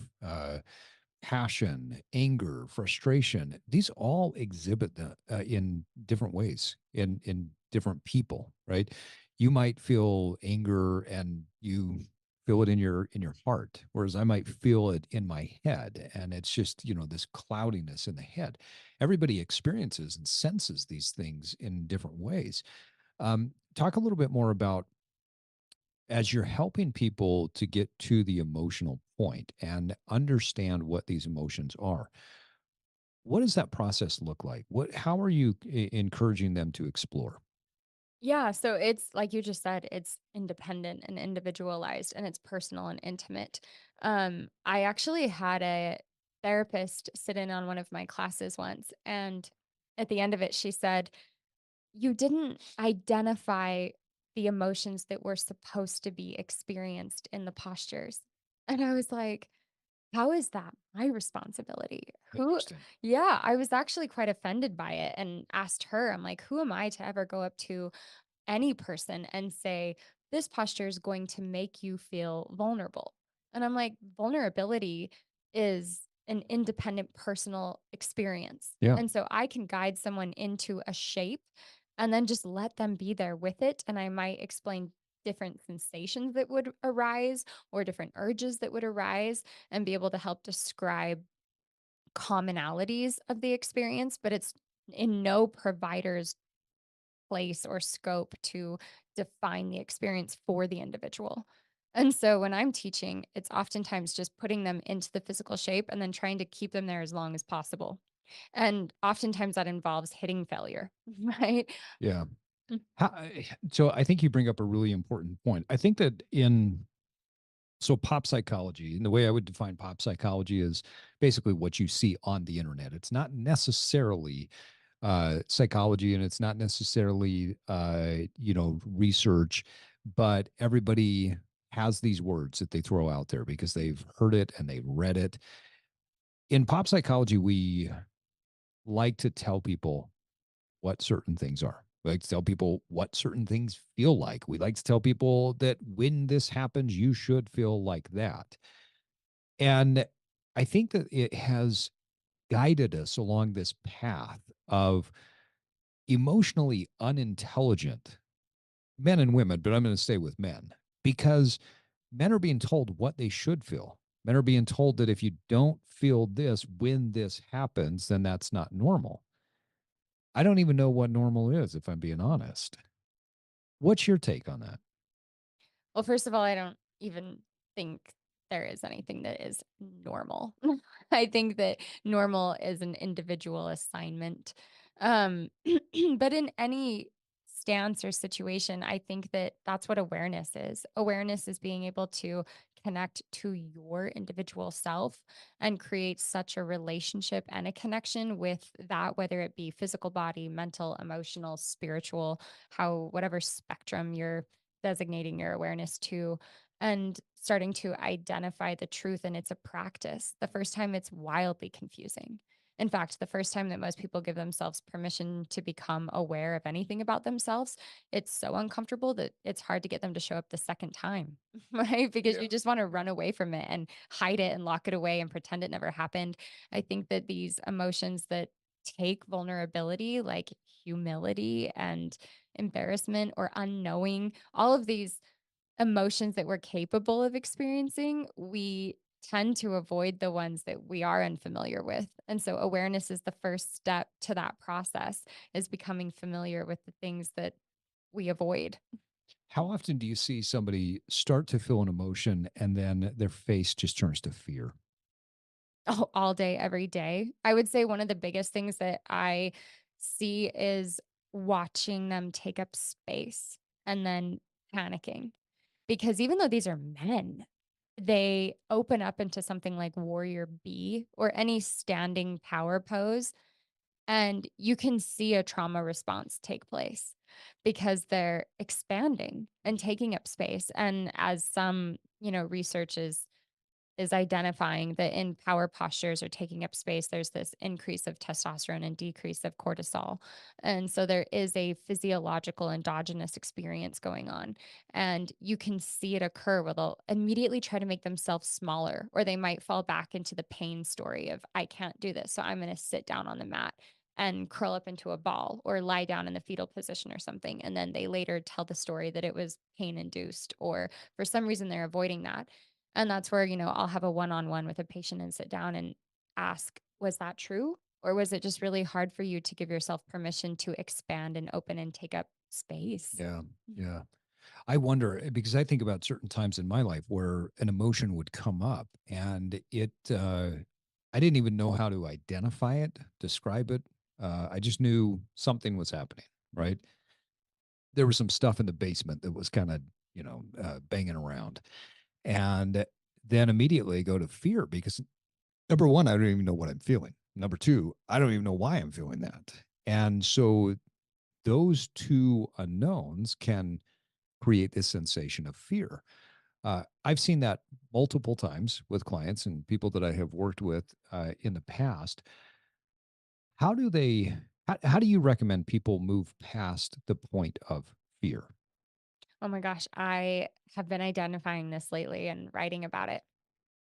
passion, anger, frustration. These all exhibit in different ways in different people, right? You might feel anger and you feel it in your heart, whereas I might feel it in my head, and it's just this cloudiness in the head. Everybody experiences and senses these things in different ways. Talk a little bit more about, as you're helping people to get to the emotional point and understand what these emotions are, what does that process look like? How are you encouraging them to explore? Yeah, so it's like you just said, it's independent and individualized and it's personal and intimate. I actually had a therapist sit in on one of my classes once, and at the end of it, she said, "You didn't identify the emotions that were supposed to be experienced in the postures." And I was like, how is that my responsibility? Who Interesting. Yeah, I was actually quite offended by it and asked her, I'm like, who am I to ever go up to any person and say, "This posture is going to make you feel vulnerable." And I'm like, vulnerability is an independent personal experience. Yeah. And so I can guide someone into a shape and then just let them be there with it. And I might explain different sensations that would arise or different urges that would arise and be able to help describe commonalities of the experience, but it's in no provider's place or scope to define the experience for the individual. And so when I'm teaching, it's oftentimes just putting them into the physical shape and then trying to keep them there as long as possible. And oftentimes that involves hitting failure, right? Yeah. Mm. So I think you bring up a really important point. I think that pop psychology, and the way I would define pop psychology is basically what you see on the internet. It's not necessarily psychology, and it's not necessarily research, but everybody has these words that they throw out there because they've heard it and they've read it. In pop psychology, we like to tell people what certain things are. We like to tell people what certain things feel like. We like to tell people that when this happens, you should feel like that. And I think that it has guided us along this path of emotionally unintelligent men and women, but I'm going to stay with men because men are being told what they should feel. Men are being told that if you don't feel this when this happens, then that's not normal. I don't even know what normal is, if I'm being honest. What's your take on that? Well, first of all, I don't even think there is anything that is normal. I think that normal is an individual assignment. Um, but in any stance or situation, I think that that's what awareness is. Awareness is being able to connect to your individual self and create such a relationship and a connection with that, whether it be physical body, mental, emotional, spiritual, how, whatever spectrum you're designating your awareness to, and starting to identify the truth. And it's a practice. The first time it's wildly confusing. In fact, the first time that most people give themselves permission to become aware of anything about themselves, it's so uncomfortable that it's hard to get them to show up the second time, right? Because you Yeah. just want to run away from it and hide it and lock it away and pretend it never happened. I think that these emotions that take vulnerability, like humility and embarrassment or unknowing, all of these emotions that we're capable of experiencing, we tend to avoid the ones that we are unfamiliar with. And so awareness is the first step to that process, is becoming familiar with the things that we avoid. How often do you see somebody start to feel an emotion and then their face just turns to fear? All day, every day. I would say one of the biggest things that I see is watching them take up space and then panicking. Because even though these are men, they open up into something like warrior B or any standing power pose, and you can see a trauma response take place because they're expanding and taking up space. And as some, research is is identifying that in power postures or taking up space, there's this increase of testosterone and decrease of cortisol. And so there is a physiological endogenous experience going on. And you can see it occur where they'll immediately try to make themselves smaller, or they might fall back into the pain story of, I can't do this. So I'm going to sit down on the mat and curl up into a ball or lie down in the fetal position or something. And then they later tell the story that it was pain induced, or for some reason they're avoiding that. And that's where, I'll have a one on one with a patient and sit down and ask, was that true? Or was it just really hard for you to give yourself permission to expand and open and take up space? Yeah. Yeah. I wonder because I think about certain times in my life where an emotion would come up and I didn't even know how to identify it, describe it. I just knew something was happening, right? There was some stuff in the basement that was kind of, banging around. And then immediately go to fear because number one, I don't even know what I'm feeling. Number two, I don't even know why I'm feeling that. And so those two unknowns can create this sensation of fear. I've seen that multiple times with clients and people that I have worked with in the past. How do they? How do you recommend people move past the point of fear? Oh my gosh, I have been identifying this lately and writing about it.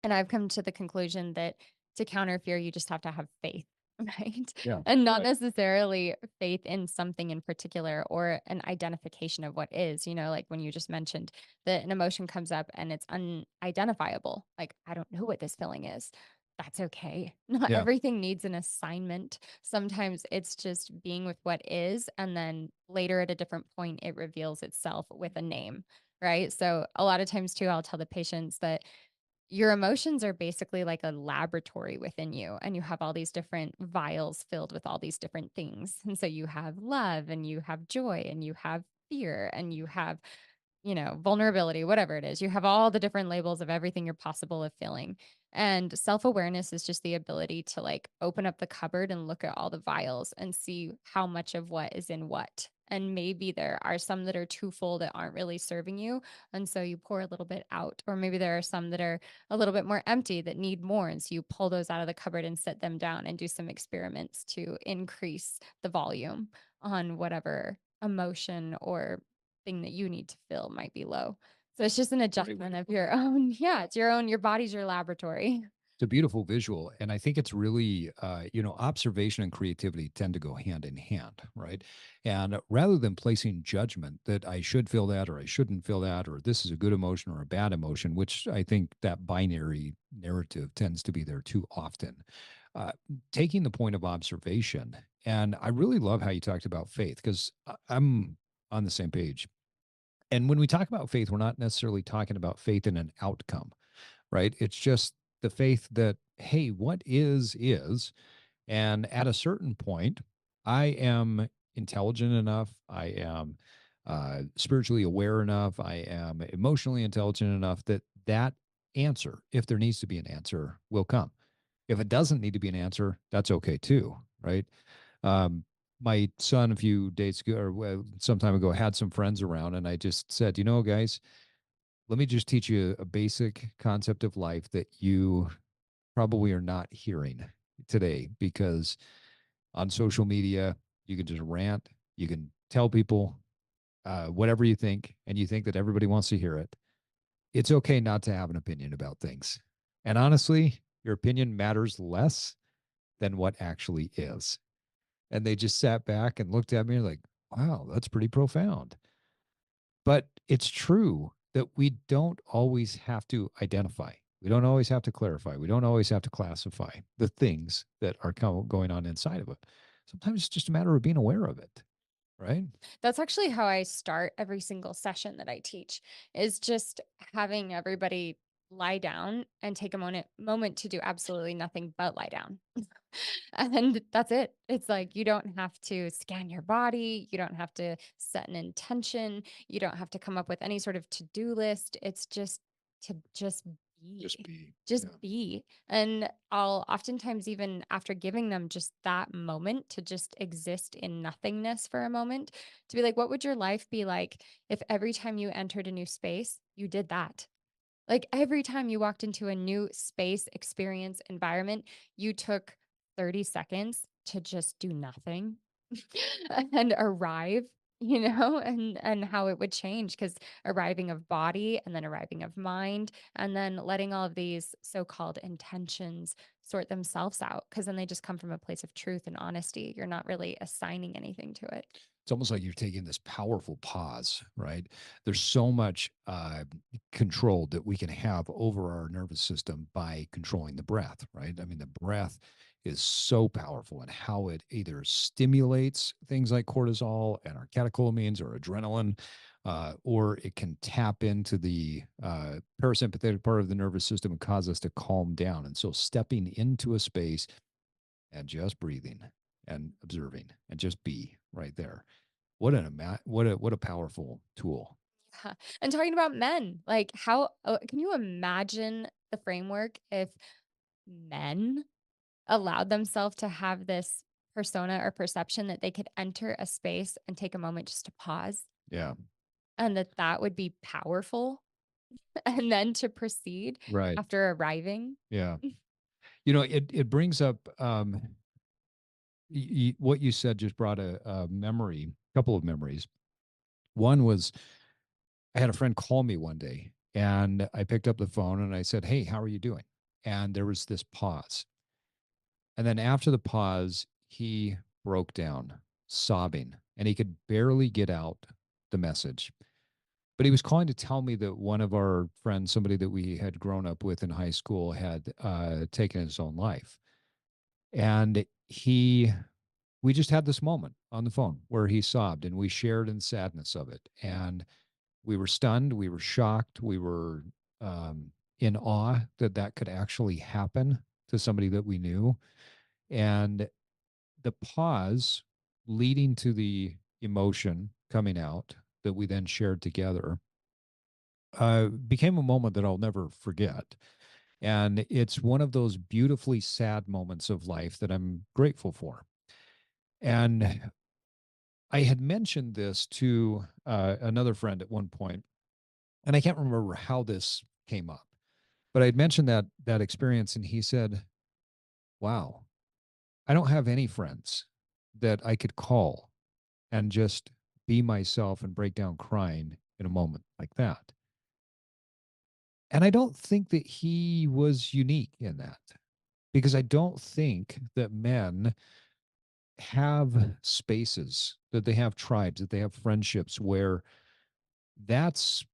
And I've come to the conclusion that to counter fear, you just have to have faith, right? Yeah. And not Right. necessarily faith in something in particular or an identification of what is, like when you just mentioned that an emotion comes up and it's unidentifiable. Like, I don't know what this feeling is. That's okay. Not Yeah. everything needs an assignment. Sometimes it's just being with what is. And then later at a different point, it reveals itself with a name, right? So a lot of times, too, I'll tell the patients that your emotions are basically like a laboratory within you, and you have all these different vials filled with all these different things. And so you have love and you have joy and you have fear and you have, vulnerability, whatever it is. You have all the different labels of everything you're possible of feeling. And self-awareness is just the ability to like open up the cupboard and look at all the vials and see how much of what is in what. And maybe there are some that are too full that aren't really serving you. And so you pour a little bit out. Or maybe there are some that are a little bit more empty that need more. And so you pull those out of the cupboard and set them down and do some experiments to increase the volume on whatever emotion or thing that you need to fill might be low. So it's just an Great way adjustment to of put it. your own. Yeah, it's your own, your body's your laboratory. It's a beautiful visual, and I think it's really, observation and creativity tend to go hand in hand, right? And rather than placing judgment that I should feel that or I shouldn't feel that or this is a good emotion or a bad emotion, which I think that binary narrative tends to be there too often. Uh, Taking the point of observation, and I really love how you talked about faith because I'm on the same page. And when we talk about faith, we're not necessarily talking about faith in an outcome, right? It's just the faith that, hey, what is. And at a certain point, I am intelligent enough. I am spiritually aware enough. I am emotionally intelligent enough that that answer, if there needs to be an answer, will come. If it doesn't need to be an answer, that's okay too, right? Um, my son, a few days ago or some time ago, had some friends around, and I just said, guys, let me just teach you a basic concept of life that you probably are not hearing today because on social media, you can just rant, you can tell people whatever you think, and you think that everybody wants to hear it. It's okay not to have an opinion about things. And honestly, your opinion matters less than what actually is. And they just sat back and looked at me like, wow, that's pretty profound. But it's true that we don't always have to identify. We don't always have to clarify. We don't always have to classify the things that are going on inside of it. Sometimes it's just a matter of being aware of it, right? That's actually how I start every single session that I teach, is just having everybody lie down and take a moment to do absolutely nothing but lie down. And that's it. It's like you don't have to scan your body, you don't have to set an intention, you don't have to come up with any sort of to-do list. It's just to just Just be. be. Just Yeah. be. And I'll oftentimes, even after giving them just that moment to just exist in nothingness for a moment, to be like, what would your life be like if every time you entered a new space, you did that? Like, every time you walked into a new space, experience, environment, you took 30 seconds to just do nothing and arrive, and how it would change because arriving of body and then arriving of mind, and then letting all of these so-called intentions sort themselves out because then they just come from a place of truth and honesty. You're not really assigning anything to it. It's almost like you're taking this powerful pause, right? There's so much control that we can have over our nervous system by controlling the breath, right? I mean, the breath is so powerful and how it either stimulates things like cortisol and our catecholamines or adrenaline, or it can tap into the parasympathetic part of the nervous system and cause us to calm down. And so, stepping into a space and just breathing and observing and just be right there. What a powerful tool. Yeah. And talking about men, like how can you imagine the framework if men allowed themselves to have this persona or perception that they could enter a space and take a moment just to pause Yeah. and that would be powerful and then to proceed Right. after arriving. Yeah. It brings up what you said just brought a memory, a couple of memories. One was I had a friend call me one day and I picked up the phone and I said, "Hey, how are you doing?" And there was this pause. And then after the pause, he broke down, sobbing, and he could barely get out the message. But he was calling to tell me that one of our friends, somebody that we had grown up with in high school, had taken his own life. And we just had this moment on the phone where he sobbed and we shared in sadness of it. And we were stunned, we were shocked, we were in awe that that could actually happen to somebody that we knew. And the pause leading to the emotion coming out that we then shared together became a moment that I'll never forget. And it's one of those beautifully sad moments of life that I'm grateful for. And I had mentioned this to another friend at one point, and I can't remember how this came up, but I'd mentioned that experience, and he said, "Wow, I don't have any friends that I could call and just be myself and break down crying in a moment like that." And I don't think that he was unique in that because I don't think that men have spaces, that they have tribes, that they have friendships where that's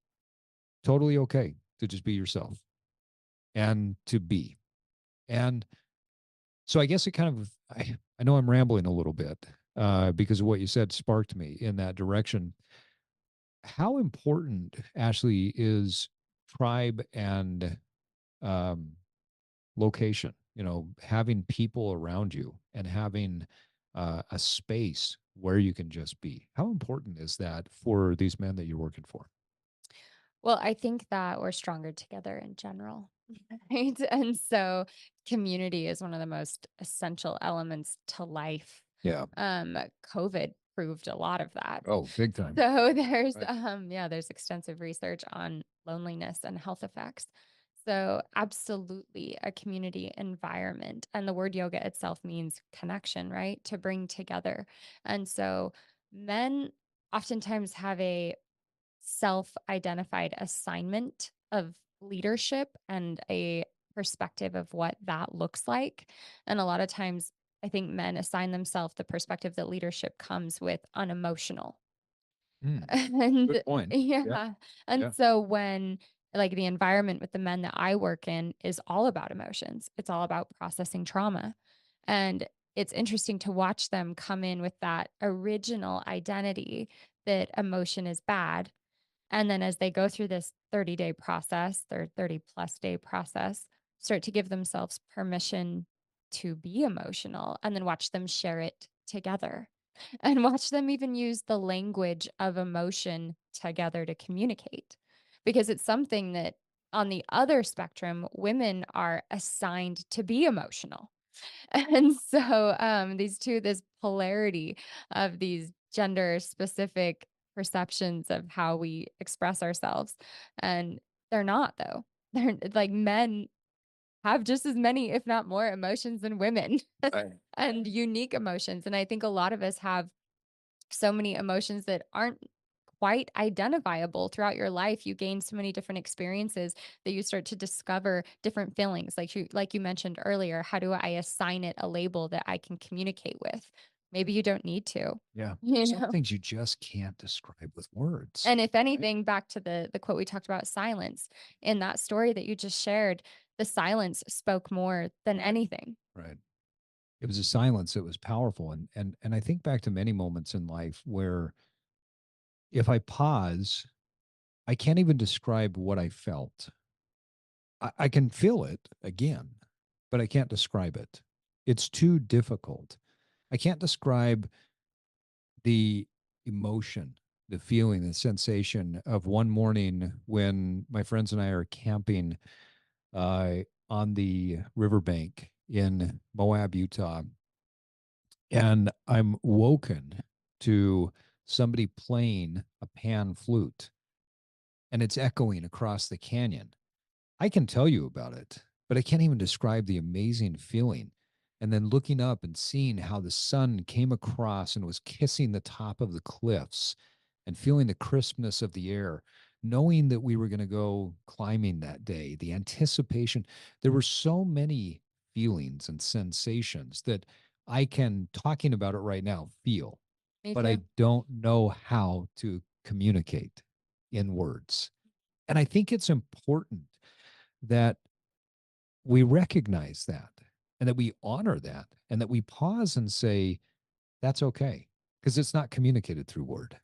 totally okay to just be yourself and to be. And so I guess it kind of, I know I'm rambling a little bit because of what you said sparked me in that direction. How important, Ashley, is tribe and um, location? Having people around you and having a space where you can just be. How important is that for these men that you're working for? Well, I think that we're stronger together in general, right? And so community is one of the most essential elements to life. Yeah. COVID proved a lot of that. Oh, big time. So there's Right. yeah, there's extensive research on loneliness and health effects. So absolutely a community environment. And the word yoga itself means connection, right? To bring together. And so men oftentimes have a self-identified assignment of leadership and a perspective of what that looks like. And a lot of times I think men assign themselves the perspective that leadership comes with unemotional. Mm, good And point. Yeah. yeah. And Yeah. so when like the environment with the men that I work in is all about emotions. It's all about processing trauma. And it's interesting to watch them come in with that original identity that emotion is bad, and then as they go through this 30-day process, their 30 plus day process, start to give themselves permission to be emotional and then watch them share it together and watch them even use the language of emotion together to communicate. Because it's something that on the other spectrum, women are assigned to be emotional. And so, this polarity of these gender specific perceptions of how we express ourselves, and they're not though. they're like men have just as many, if not more, emotions than women Right. and unique emotions. And I think a lot of us have so many emotions that aren't quite identifiable throughout your life. You gain so many different experiences that you start to discover different feelings. Like you mentioned earlier, how do I assign it a label that I can communicate with? Maybe you don't need to, Yeah. you Some know? things you just can't describe with words. And if Right. anything, back to the quote we talked about, silence. In that story that you just shared, the silence spoke more than anything. Right. It was a silence that was powerful. And I think back to many moments in life where if I pause, I can't even describe what I felt. I can feel it again, but I can't describe it. It's too difficult. I can't describe the emotion, the feeling, the sensation of one morning when my friends and I are camping uh, on the riverbank in Moab, Utah. And I'm woken to somebody playing a pan flute and it's echoing across the canyon. I can tell you about it, but I can't even describe the amazing feeling. And then looking up and seeing how the sun came across and was kissing the top of the cliffs and feeling the crispness of the air, knowing that we were going to go climbing that day, the anticipation. There were so many feelings and sensations that I can, talking about it right now, feel, Me but I too. don't know how to communicate in words. And I think it's important that we recognize that and that we honor that and that we pause and say, that's okay, because it's not communicated through word.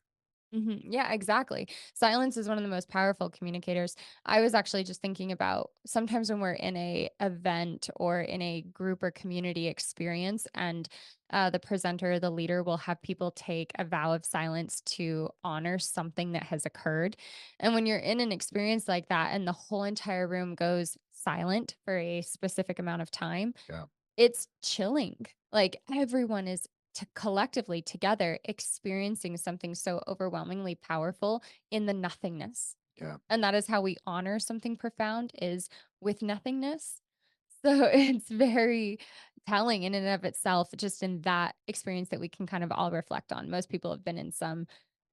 Mhm. Yeah, exactly. Silence is one of the most powerful communicators. I was actually just thinking about sometimes when we're in a event or in a group or community experience, and the presenter, the leader, will have people take a vow of silence to honor something that has occurred. And when you're in an experience like that, and the whole entire room goes silent for a specific amount of time, Yeah. it's chilling. Like, everyone is collectively together experiencing something so overwhelmingly powerful in the nothingness. Yeah. And that is how we honor something profound, is with nothingness. So it's very telling in and of itself, just in that experience that we can kind of all reflect on. Most people have been in some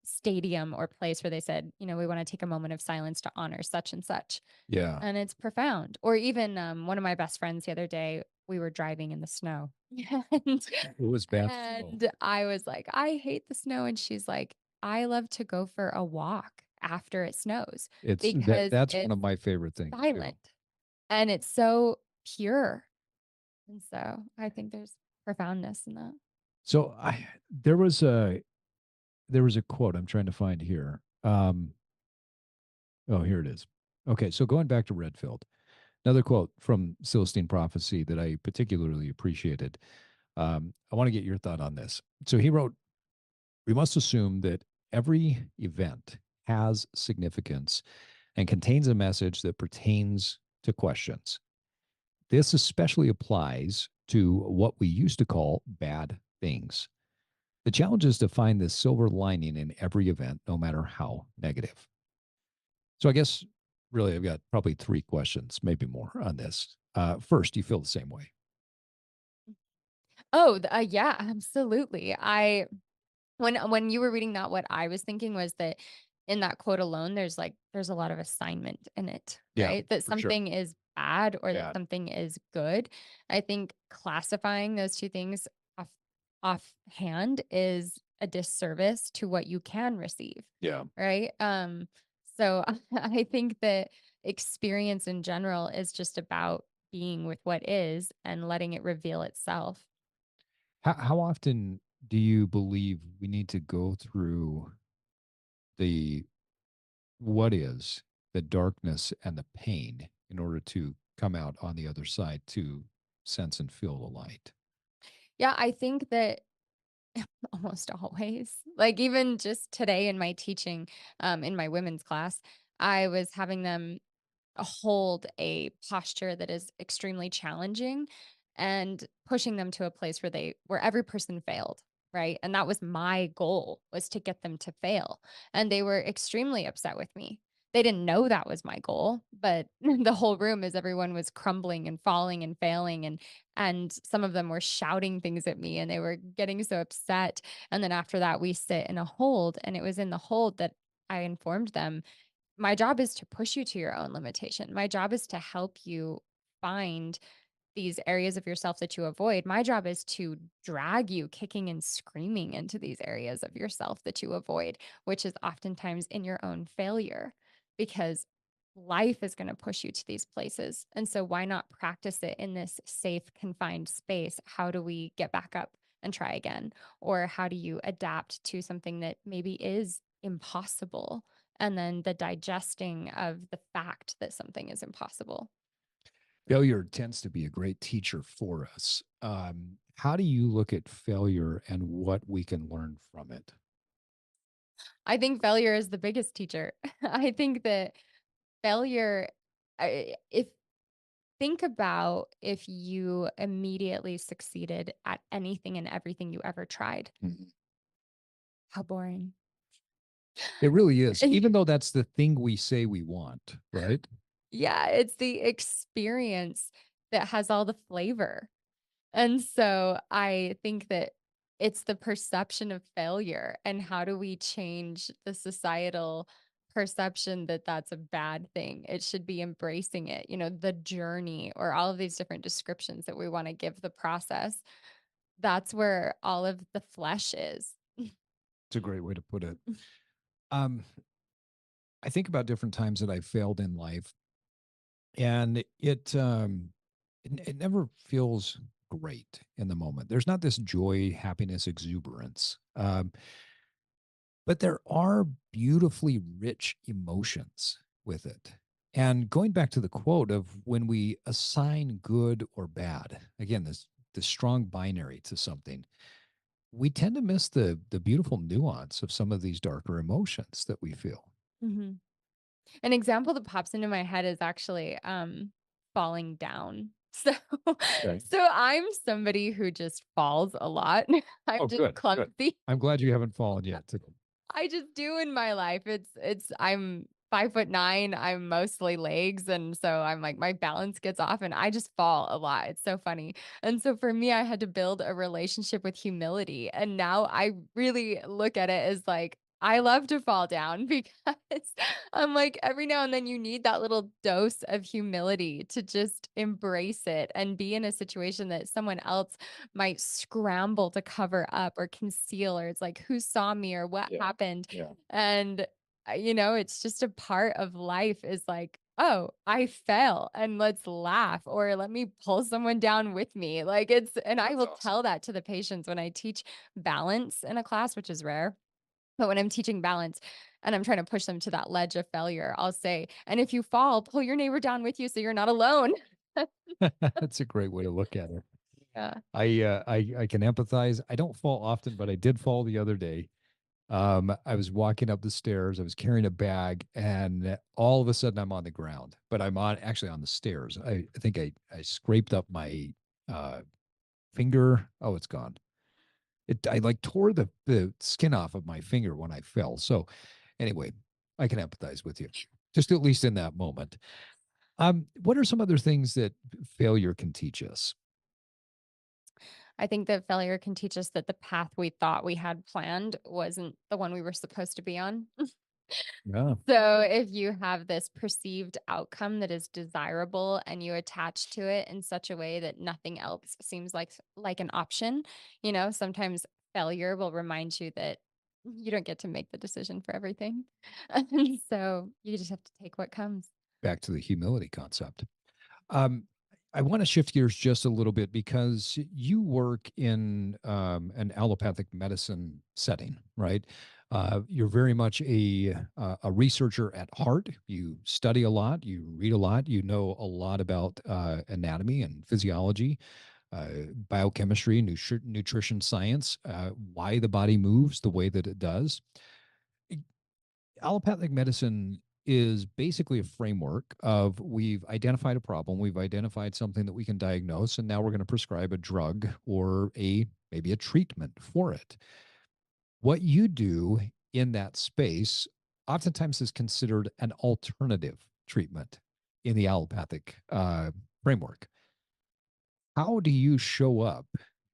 stadium or place where they said, we want to take a moment of silence to honor such and such. Yeah. And it's profound. Or even, one of my best friends the other day, we were driving in the snow. And It was bad snow. and I was like, "I hate the snow," and she's like, "I love to go for a walk after it snows It's that because that's one it's of my favorite things too. silent and it's so pure." And so I think there's profoundness in that. So I there was a quote I'm trying to find here. Oh, here it is. Okay, so going back to Redfield, another quote from Celestine Prophecy that I particularly appreciated. I want to get your thought on this. So he wrote, we must assume that every event has significance and contains a message that pertains to questions. This especially applies to what we used to call bad things. The challenge is to find the silver lining in every event, no matter how negative. So I guess really I've got probably three questions, maybe more on this. First, do you feel the same way? Oh, yeah, absolutely. When you were reading that, what I was thinking was that in that quote alone, there's a lot of assignment in it, Yeah, right? That for sure. something is bad or that Bad. something is good. I think classifying those 2 things offhand is a disservice to what you can receive, Yeah. right? So I think that experience in general is just about being with what is and letting it reveal itself. How often do you believe we need to go through the what is the darkness and the pain in order to come out on the other side to sense and feel the light? Yeah, I think that almost always. Like, even just today in my teaching, in my women's class, I was having them hold a posture that is extremely challenging and pushing them to a place where every person failed, right? And that was my goal, was to get them to fail. And they were extremely upset with me. They didn't know that was my goal, but the whole room as everyone was crumbling and falling and failing, and some of them were shouting things at me and they were getting so upset. And then after that, we sit in a hold, and it was in the hold that I informed them, my job is to push you to your own limitation. My job is to help you find these areas of yourself that you avoid. My job is to drag you kicking and screaming into these areas of yourself that you avoid, which is oftentimes in your own failure, because life is going to push you to these places. And so, why not practice it in this safe, confined space? How do we get back up and try again? Or how do you adapt to something that maybe is impossible? And then the digesting of the fact that something is impossible. Failure tends to be a great teacher for us. How do you look at failure and what we can learn from it? I think failure is the biggest teacher. I think that failure, if think about if you immediately succeeded at anything and everything you ever tried. Mhm. How boring. It really is, even though that's the thing we say we want, right? Yeah, it's the experience that has all the flavor. And so I think that it's the perception of failure, and how do we change the societal perception that that's a bad thing? It should be embracing it, the journey, or all of these different descriptions that we want to give the process. That's where all of the flesh is. It's a great way to put it. Um, I think about different times that I failed in life, and it never feels great in the moment. There's not this joy, happiness, exuberance. But there are beautifully rich emotions with it. And going back to the quote of when we assign good or bad, again, this strong binary to something, we tend to miss the beautiful nuance of some of these darker emotions that we feel. Mhm. An example that pops into my head is actually, falling down. So Okay. so I'm somebody who just falls a lot. I'm Oh, just good, good. clumsy. I'm glad you haven't fallen yet. I just do in my life. It's I'm 5'9". I'm mostly legs, and so I'm like my balance gets off and I just fall a lot. It's so funny. And so for me, I had to build a relationship with humility. And now I really look at it as like I love to fall down because I'm like every now and then you need that little dose of humility to just embrace it and be in a situation that someone else might scramble to cover up or conceal, or it's like, "Who saw me?" or "What Yeah. happened?" Yeah. And, it's just a part of life is like, "Oh, I fell and let's laugh," or "Let me pull someone down with me." Like, and I That's will awesome. tell that to the patients when I teach balance in a class, which is rare. But when I'm teaching balance and I'm trying to push them to that ledge of failure, I'll say, "And if you fall, pull your neighbor down with you so you're not alone." That's a great way to look at it. Yeah. I can empathize. I don't fall often, but I did fall the other day. I was walking up the stairs. I was carrying a bag, and all of a sudden, I'm on the ground. But I'm on actually on the stairs. I think I scraped up my uh, finger. Oh, it's gone. I like tore the skin off of my finger when I fell. So anyway, I can empathize with you, just at least in that moment. What are some other things that failure can teach us? I think that failure can teach us that the path we thought we had planned wasn't the one we were supposed to be on. Yeah. So, if you have this perceived outcome that is desirable and you attach to it in such a way that nothing else seems like an option, sometimes failure will remind you that you don't get to make the decision for everything. And so, you just have to take what comes. Back to the humility concept. Um, I want to shift gears just a little bit because you work in an allopathic medicine setting, right? You're very much a researcher at heart. You study a lot, you read a lot, you know a lot about anatomy and physiology, biochemistry, nutrition science, why the body moves the way that it does. Allopathic medicine is basically a framework of we've identified a problem, we've identified something that we can diagnose, and now we're going to prescribe a drug or a maybe a treatment for it. What you do in that space oftentimes is considered an alternative treatment in the allopathic framework. How do you show up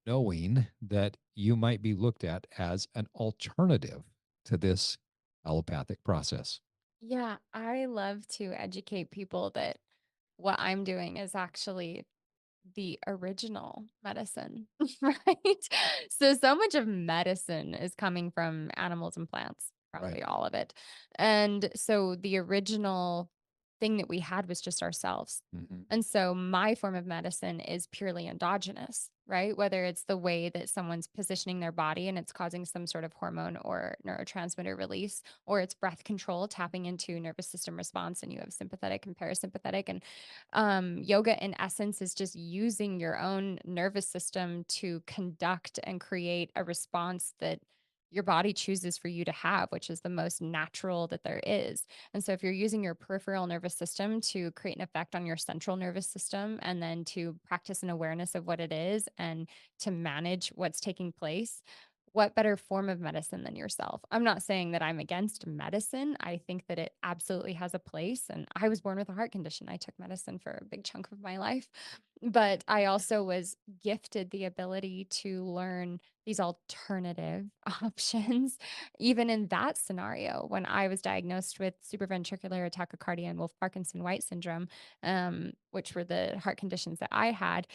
knowing that you might be looked at as an alternative to this allopathic process? Yeah, I love to educate people that what I'm doing is actually the original medicine, right? So much of medicine is coming from animals and plants, Right. probably all of it. And so the original thing that we had was just ourselves. Hmm. And so my form of medicine is purely endogenous, right? Whether it's the way that someone's positioning their body and it's causing some sort of hormone or neurotransmitter release, or it's breath control, tapping into nervous system response, and you have sympathetic and parasympathetic. And yoga, in essence, is just using your own nervous system to conduct and create a response that your body chooses for you to have, which is the most natural that there is. And so, if you're using your peripheral nervous system to create an effect on your central nervous system and then to practice an awareness of what it is and to manage what's taking place, what better form of medicine than yourself? I'm not saying that I'm against medicine. I think that it absolutely has a place. And I was born with a heart condition. I took medicine for a big chunk of my life. But I also was gifted the ability to learn these alternative options, even in that scenario, when I was diagnosed with supraventricular tachycardia and Wolff Parkinson White syndrome, which were the heart conditions that I had.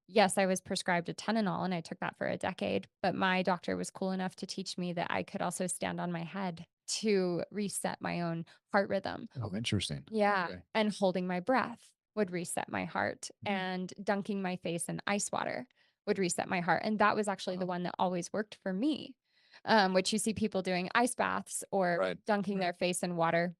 Yes, I was prescribed a Telenol and I took that for a decade, but my doctor was cool enough to teach me that I could also stand on my head to reset my own heart rhythm. Oh, interesting. Yeah, Okay. and holding my breath would reset my heart, Mhm. and dunking my face in ice water would reset my heart, and that was actually the Wow. one that always worked for me, which you see people doing ice baths or Right. dunking their face in water.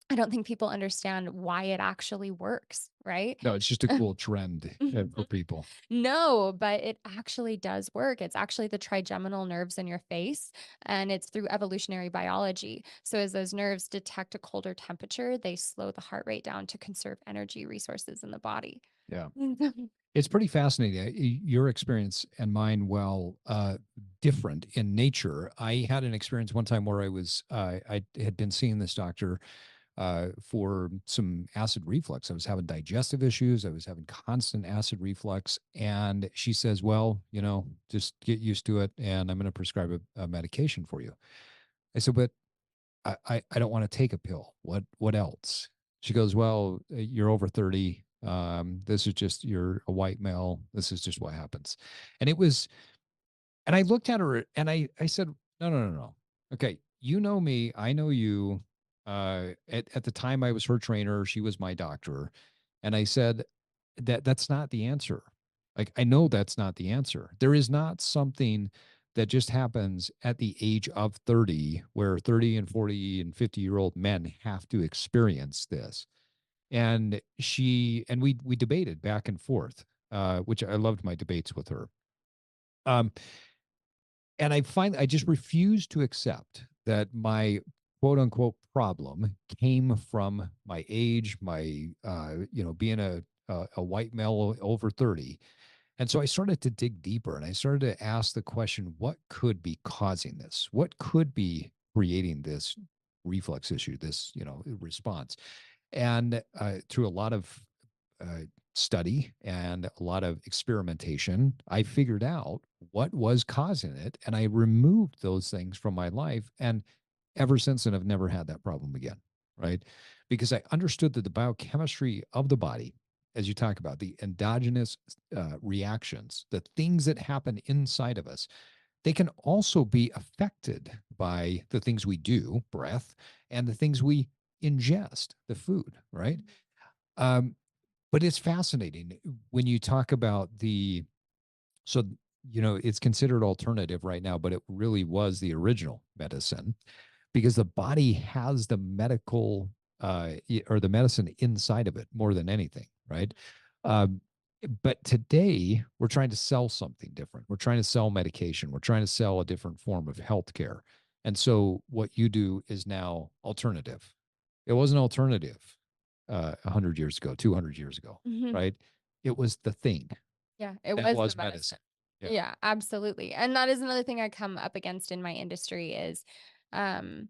I don't think people understand why it actually works, right? No, it's just a cool trend for people. No, but it actually does work. It's actually the trigeminal nerves in your face, and it's through evolutionary biology. So, as those nerves detect a colder temperature, they slow the heart rate down to conserve energy resources in the body. Yeah. It's pretty fascinating. Your experience and mine, well, different in nature. I had an experience one time where I had been seeing this doctor for some acid reflux. I was having digestive issues. I was having constant acid reflux. And she says, well, just get used to it. And I'm going to prescribe a medication for you. I said, but I don't want to take a pill. What else? She goes, well, you're over 30. This is just, you're a white male. This is just what happens. And it was, and I looked at her and I said, no, no, no, no. Okay. You know me. I know you. At the time I was her trainer, she was my doctor. And I said that's not the answer. Like, I know that's not the answer. There is not something that just happens at the age of 30 where 30 and 40 and 50-year-old men have to experience this. And we debated back and forth, which I loved my debates with her. Um, and I just refuse to accept that my quote unquote problem came from my age, my being a white male over 30. And so I started to dig deeper and I started to ask the question, what could be causing this? What could be creating this reflex issue, this, response? And through a lot of uh, study and a lot of experimentation, I figured out what was causing it and I removed those things from my life. And ever since then, I've never had that problem again. Right. Because I understood that the biochemistry of the body, as you talk about the endogenous reactions, the things that happen inside of us, they can also be affected by the things we do, breath, and the things we ingest, the food, right? Um, but it's fascinating when you talk about so, it's considered alternative right now, but it really was the original medicine because the body has the medical or the medicine inside of it more than anything, right? Um, but today we're trying to sell something different. We're trying to sell medication. We're trying to sell a different form of healthcare. And so what you do is now alternative. It wasn't alternative 100 years ago, 200 years ago, Mhm. right? It was the thing Yeah, it that was the was medicine. medicine. Yeah. Yeah, absolutely. And that is another thing I come up against in my industry is, um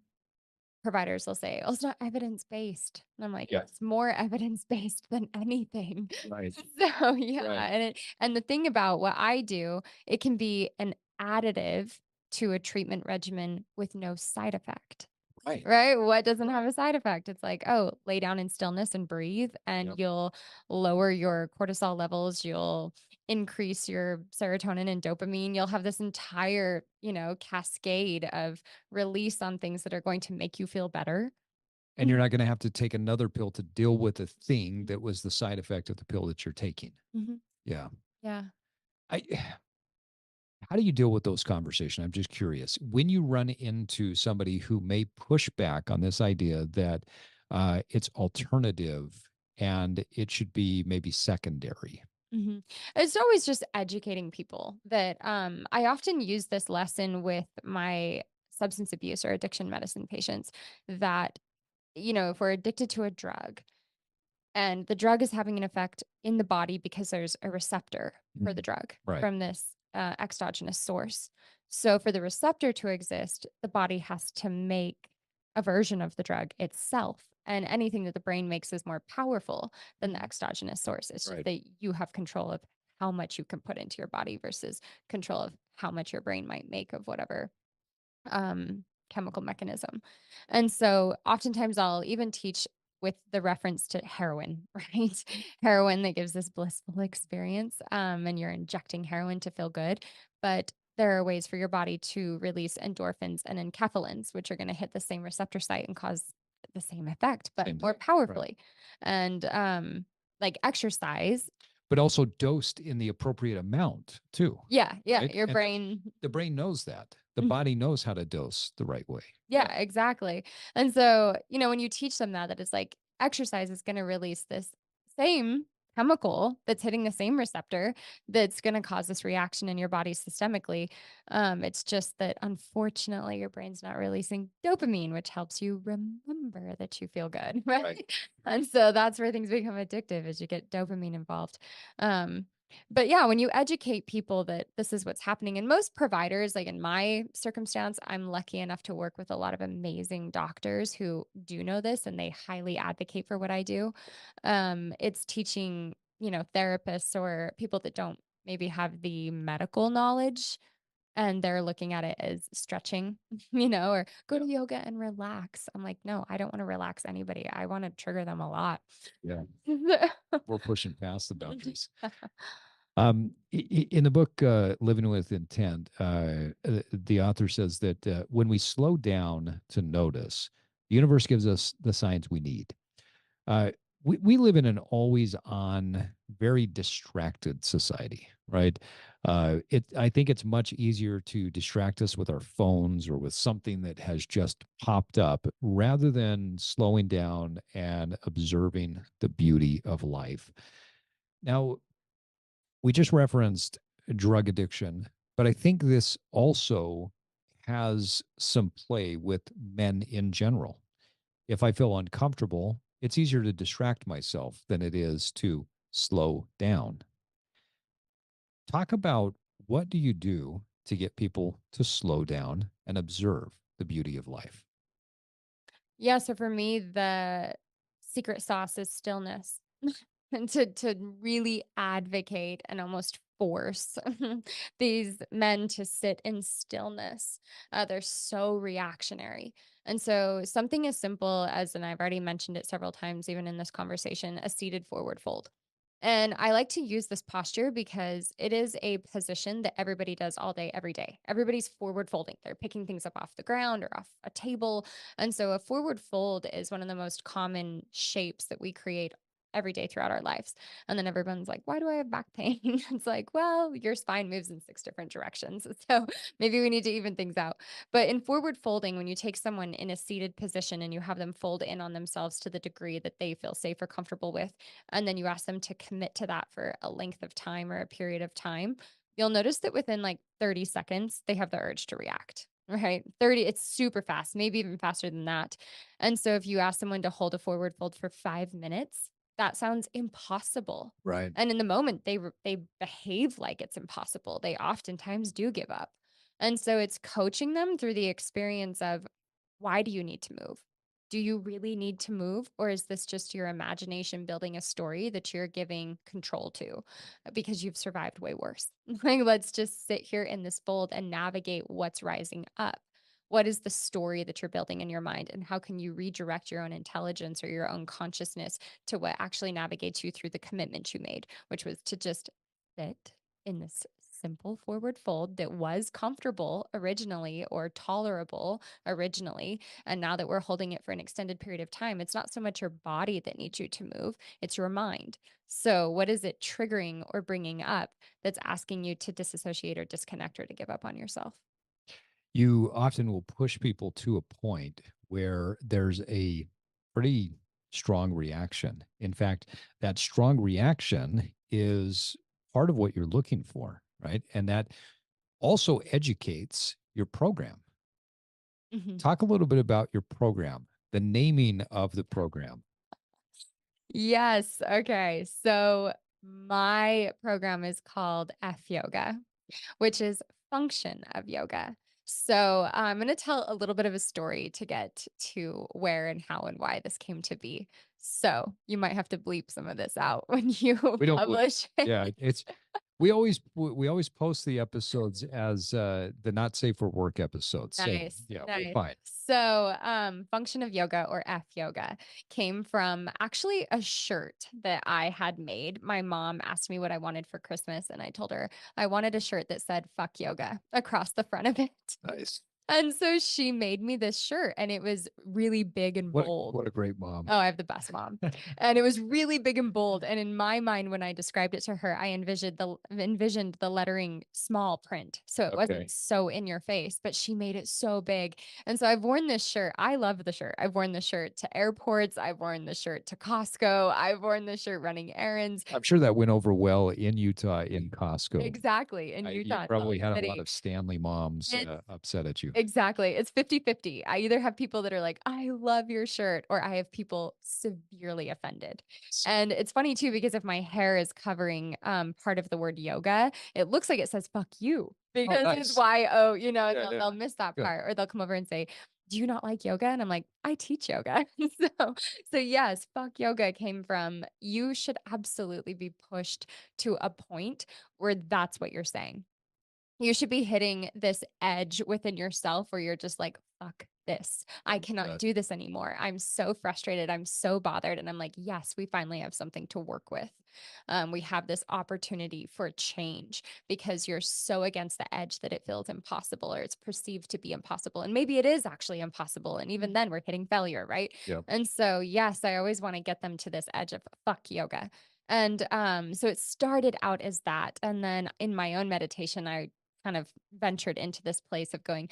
providers will say, "Oh, it's not evidence-based." And I'm like, Yeah. "It's more evidence-based than anything." Right. So, yeah, Right. and the thing about what I do, it can be an additive to a treatment regimen with no side effect. Right. Right? What doesn't have a side effect? It's like, "Oh, lay down in stillness and breathe, and Yep. you'll lower your cortisol levels, you'll increase your serotonin and dopamine, you'll have this entire, cascade of release on things that are going to make you feel better." And you're not going to have to take another pill to deal with a thing Mhm, that was the side effect of the pill that you're taking. mhm, Yeah. yeah. I How do you deal with those conversations? I'm just curious. When you run into somebody who may push back on this idea that it's alternative and it should be maybe secondary. Mhm. It's always just educating people that, I often use this lesson with my substance abuse or addiction medicine patients that, if we're addicted to a drug and the drug is having an effect in the body because there's a receptor for the Mhm. drug Right. from this exogenous source. So, for the receptor to exist, the body has to make a version of the drug itself. And anything that the brain makes is more powerful than the exogenous source. It's just Right. that you have control of how much you can put into your body versus control of how much your brain might make of whatever chemical mechanism. And so oftentimes I'll even teach with the reference to heroin, right? Heroin that gives this blissful experience, and you're injecting heroin to feel good. But there are ways for your body to release endorphins and enkephalins, which are going to hit the same receptor site and cause the same effect, but Same more thing. Right. powerfully. And like exercise. But also dosed in the appropriate amount too. Yeah, yeah. Right. Your And brain. the brain knows that. The body knows how to dose the right way. Yeah, Yeah. exactly. And so, when you teach them that it's like exercise is going to release this same chemical that's hitting the same receptor that's going to cause this reaction in your body systemically. It's just that unfortunately your brain's not releasing dopamine, which helps you remember that you feel good, Right. right? And so that's where things become addictive as you get dopamine involved. Um, but yeah, when you educate people that this is what's happening, and most providers, like in my circumstance, I'm lucky enough to work with a lot of amazing doctors who do know this and they highly advocate for what I do. It's teaching, therapists or people that don't maybe have the medical knowledge and they're looking at it as stretching, or go Yeah. to yoga and relax. I'm like, no, I don't want to relax anybody. I want to trigger them a lot. Yeah. Mhm. We're pushing past the boundaries. In the book Living with Intent, the author says that when we slow down to notice, the universe gives us the signs we need. Uh, we live in an always on, very distracted society, right? I think it's much easier to distract us with our phones or with something that has just popped up rather than slowing down and observing the beauty of life. Now, we just referenced drug addiction, but I think this also has some play with men in general. If I feel uncomfortable, it's easier to distract myself than it is to slow down. Talk about, what do you do to get people to slow down and observe the beauty of life? Yeah, so for me, the secret sauce is stillness. And to really advocate and almost force these men to sit in stillness. They're so reactionary. And so something as simple as, and I've already mentioned it several times, even in this conversation, a seated forward fold. And I like to use this posture because it is a position that everybody does all day, every day. Everybody's forward folding. They're picking things up off the ground or off a table. And so a forward fold is one of the most common shapes that we create every day throughout our lives. And then everyone's like, why do I have back pain? It's like, well, your spine moves in six different directions. So maybe we need to even things out. But in forward folding, when you take someone in a seated position and you have them fold in on themselves to the degree that they feel safe or comfortable with, and then you ask them to commit to that for a length of time or a period of time, you'll notice that within like 30 seconds, they have the urge to react. Right? 30, it's super fast, maybe even faster than that. And so if you ask someone to hold a forward fold for 5 minutes, that sounds impossible. Right. And in the moment, they behave like it's impossible. They oftentimes do give up. And so it's coaching them through the experience of, why do you need to move? Do you really need to move, or is this just your imagination building a story that you're giving control to because you've survived way worse? Like, let's just sit here in this fold and navigate what's rising up. What is the story that you're building in your mind, and how can you redirect your own intelligence or your own consciousness to what actually navigates you through the commitment you made, which was to just sit in this simple forward fold that was comfortable originally or tolerable originally. And now that we're holding it for an extended period of time, it's not so much your body that needs you to move, it's your mind. So, what is it triggering or bringing up that's asking you to disassociate or disconnect or to give up on yourself? You often will push people to a point where there's a pretty strong reaction. In fact, that strong reaction is part of what you're looking for, right? And that also educates your program. Mhm. Talk a little bit about your program, the naming of the program. Yes. Okay. So, my program is called F Yoga, which is function of yoga. So, I'm going to tell a little bit of a story to get to where and how and why this came to be. So, you might have to bleep some of this out when you We don't believe. publish it. Yeah, it's we always post the episodes as the not safe for work episodes. So Nice, yeah, we're nice. fine. So, function of yoga or F yoga came from actually a shirt that I had made. My mom asked me what I wanted for Christmas, and I told her I wanted a shirt that said fuck yoga across the front of it. Nice. And so she made me this shirt, and it was really big and bold. What a great mom. Oh, I have the best mom. And it was really big and bold, and in my mind, when I described it to her, I envisioned the lettering small print, so it wasn't Okay. so in your face, but she made it so big. And so I've worn this shirt. I love the shirt. I've worn the shirt to airports. I've worn the shirt to Costco. I've worn the shirt running errands. I'm sure that went over well in Utah in Costco. Exactly. In You Utah, Salt probably Lake had a lot City. of Stanley moms It's upset at you. Exactly. It's 50-50. I either have people that are like, "I love your shirt," or I have people severely offended. And it's funny too because if my hair is covering, part of the word yoga, it looks like it says "fuck you" Oh, because it's nice. Y-O, and Yeah, yeah. they'll miss that Good. part, or they'll come over and say, "Do you not like yoga?" And I'm like, "I teach yoga." So yes, "fuck yoga" came from you should absolutely be pushed to a point where that's what you're saying. You should be hitting this edge within yourself where you're just like, fuck this. I cannot That do this anymore. I'm so frustrated. I'm so bothered. And I'm like, yes, we finally have something to work with. We have this opportunity for change because you're so against the edge that it feels impossible or it's perceived to be impossible. And maybe it is actually impossible. And even then, we're hitting failure, right? yeah. And so, yes, I always want to get them to this edge of fuck yoga. And so it started out as that. And then in my own meditation, I kind of ventured into this place of going,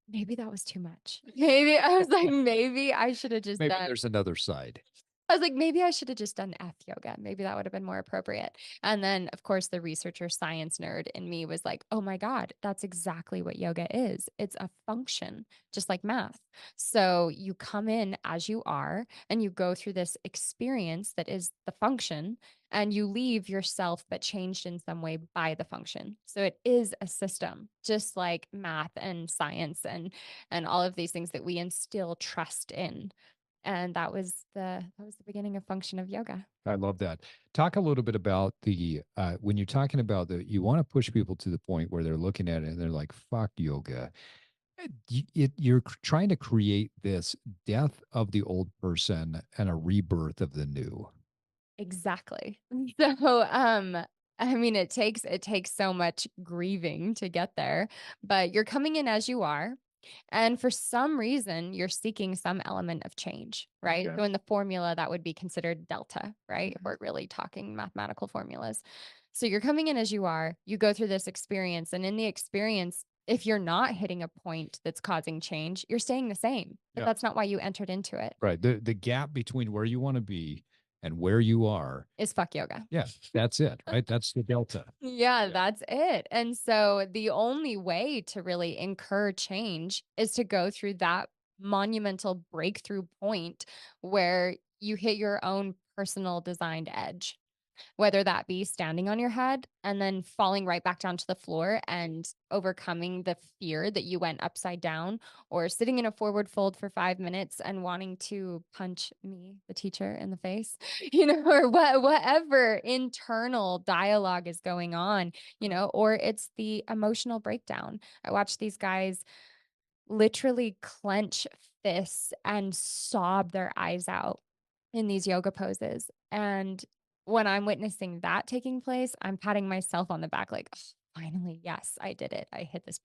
maybe that was too much. Maybe I was like, maybe I should have just Maybe done there's another side. I was like, maybe I should have just done F yoga. Maybe that would have been more appropriate. And then, of course, the researcher science nerd in me was like, oh my God, that's exactly what yoga is. It's a function, just like math. So you come in as you are and you go through this experience that is the function and you leave yourself, but changed in some way by the function. So it is a system, just like math and science and all of these things that we instill trust in. And that was the beginning of function of yoga. I love that. Talk a little bit about the when you're talking about the you want to push people to the point where they're looking at it and they're like, "Fuck yoga." You're trying to create this death of the old person and a rebirth of the new. Exactly. So, I mean, it takes so much grieving to get there, but you're coming in as you are. And for some reason, you're seeking some element of change, right? Okay. So in the formula, that would be considered delta, right? If Mhm. we're really talking mathematical formulas. So you're coming in as you are, you go through this experience, and in the experience, if you're not hitting a point that's causing change, you're staying the same. But Yeah. that's not why you entered into it. Right. The gap between where you want to be and where you are. Is fuck yoga. Yeah, that's it, right? That's the delta. Yeah, Yeah. that's it. And so the only way to really incur change is to go through that monumental breakthrough point where you hit your own personal designed edge. whether that be standing on your head and then falling right back down to the floor and overcoming the fear that you went upside down, or sitting in a forward fold for 5 minutes and wanting to punch me, the teacher, in the face, or whatever internal dialogue is going on, or it's the emotional breakdown. I watch these guys literally clench fists and sob their eyes out in these yoga poses. And when I'm witnessing that taking place, I'm patting myself on the back like, "Ugh, finally, yes, I did it. I hit this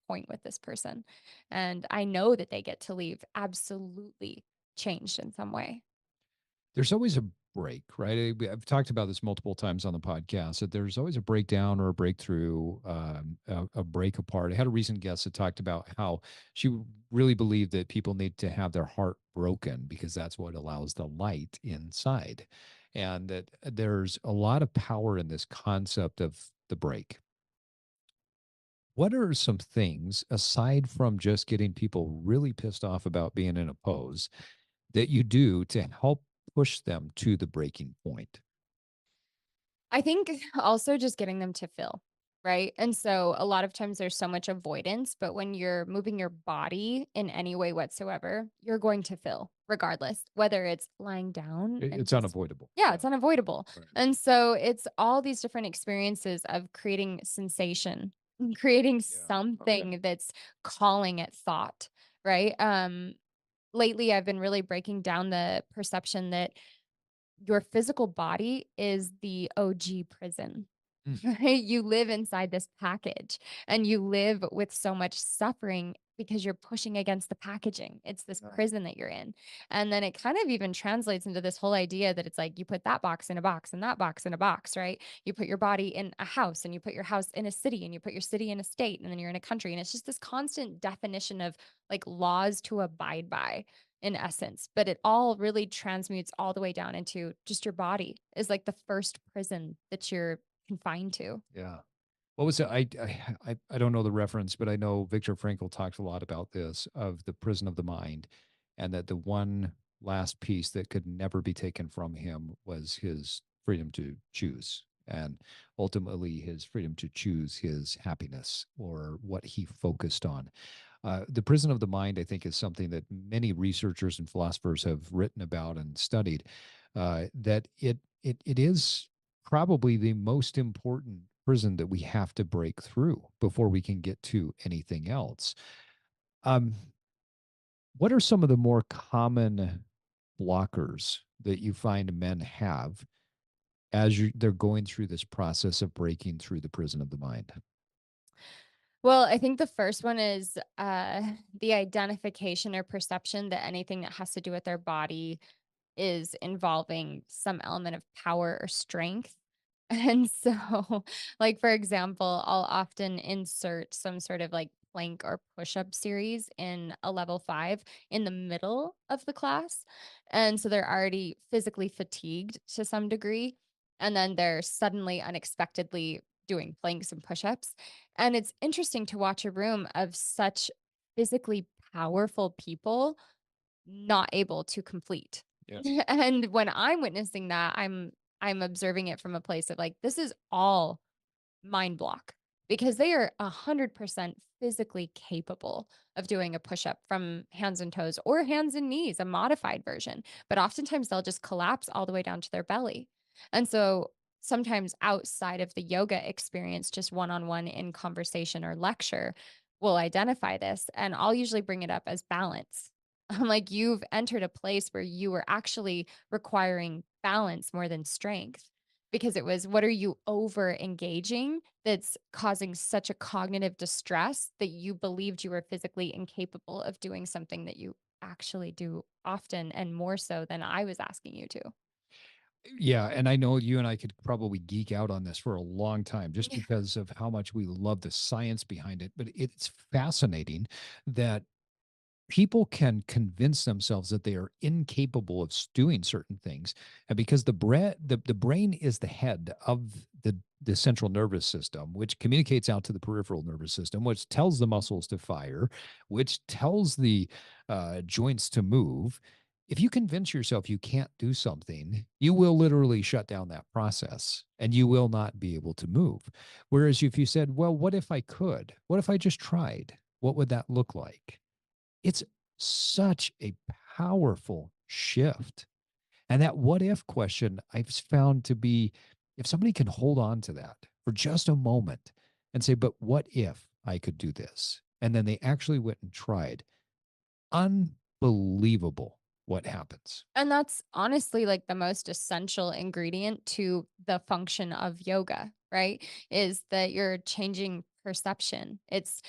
point with this person." And I know that they get to leave absolutely changed in some way. There's always a break, right? I've talked about this multiple times on the podcast that there's always a breakdown or a breakthrough, a break apart. I had a recent guest that talked about how she really believed that people need to have their heart broken because that's what allows the light inside. And that there's a lot of power in this concept of the break. What are some things aside from just getting people really pissed off about being in a pose that you do to help push them to the breaking point? I think also just getting them to feel, right? And so a lot of times there's so much avoidance, but when you're moving your body in any way whatsoever, you're going to feel regardless, whether it's lying down and It's just, unavoidable. yeah, Yeah. it's unavoidable. Right. And so it's all these different experiences of creating sensation, creating Yeah. Okay. something that's calling at thought, right? Lately I've been really breaking down the perception that your physical body is the OG prison, Mm. right? You live inside this package and you live with so much suffering because you're pushing against the packaging. It's this Yeah. prison that you're in. And then it kind of even translates into this whole idea that it's like you put that box in a box and that box in a box, right? You put your body in a house and you put your house in a city and you put your city in a state and then you're in a country. And it's just this constant definition of like laws to abide by in essence, but it all really transmutes all the way down into just your body is like the first prison that you're confined to. Yeah. What was it? I don't know the reference, but I know Viktor Frankl talks a lot about this of the prison of the mind, and that the one last piece that could never be taken from him was his freedom to choose, and ultimately his freedom to choose his happiness or what he focused on. The prison of the mind, I think, is something that many researchers and philosophers have written about and studied. That it is probably the most important prison that we have to break through before we can get to anything else. Um, what are some of the more common blockers that you find men have as they're going through this process of breaking through the prison of the mind? Well, I think the first one is the identification or perception that anything that has to do with their body is involving some element of power or strength. And so, like, for example, I'll often insert some sort of like plank or push up series in a level 5 in the middle of the class. And so they're already physically fatigued to some degree. And then they're suddenly, unexpectedly doing planks and push ups. And it's interesting to watch a room of such physically powerful people not able to complete. Yes. And when I'm witnessing that, I'm observing it from a place of like, this is all mind block because they are 100% physically capable of doing a push up from hands and toes or hands and knees, a modified version. But oftentimes they'll just collapse all the way down to their belly. And so sometimes outside of the yoga experience, just one on one in conversation or lecture, will identify this. And I'll usually bring it up as balance. I'm like, you've entered a place where you were actually requiring balance more than strength because it was what are you over engaging that's causing such a cognitive distress that you believed you were physically incapable of doing something that you actually do often and more so than I was asking you to. Yeah, and I know you and I could probably geek out on this for a long time just Yeah. because of how much we love the science behind it. But it's fascinating that people can convince themselves that they are incapable of doing certain things, and because the brain is the head of the central nervous system, which communicates out to the peripheral nervous system, which tells the muscles to fire, which tells the joints to move. if you convince yourself you can't do something, you will literally shut down that process and you will not be able to move. Whereas if you said, well, what if I could? What if I just tried? What would that look like? It's such a powerful shift. And that what if question I've found to be, if somebody can hold on to that for just a moment and say, but what if I could do this? And then they actually went and tried, unbelievable what happens. And that's honestly like the most essential ingredient to the function of yoga, right? Is that you're changing perception. It's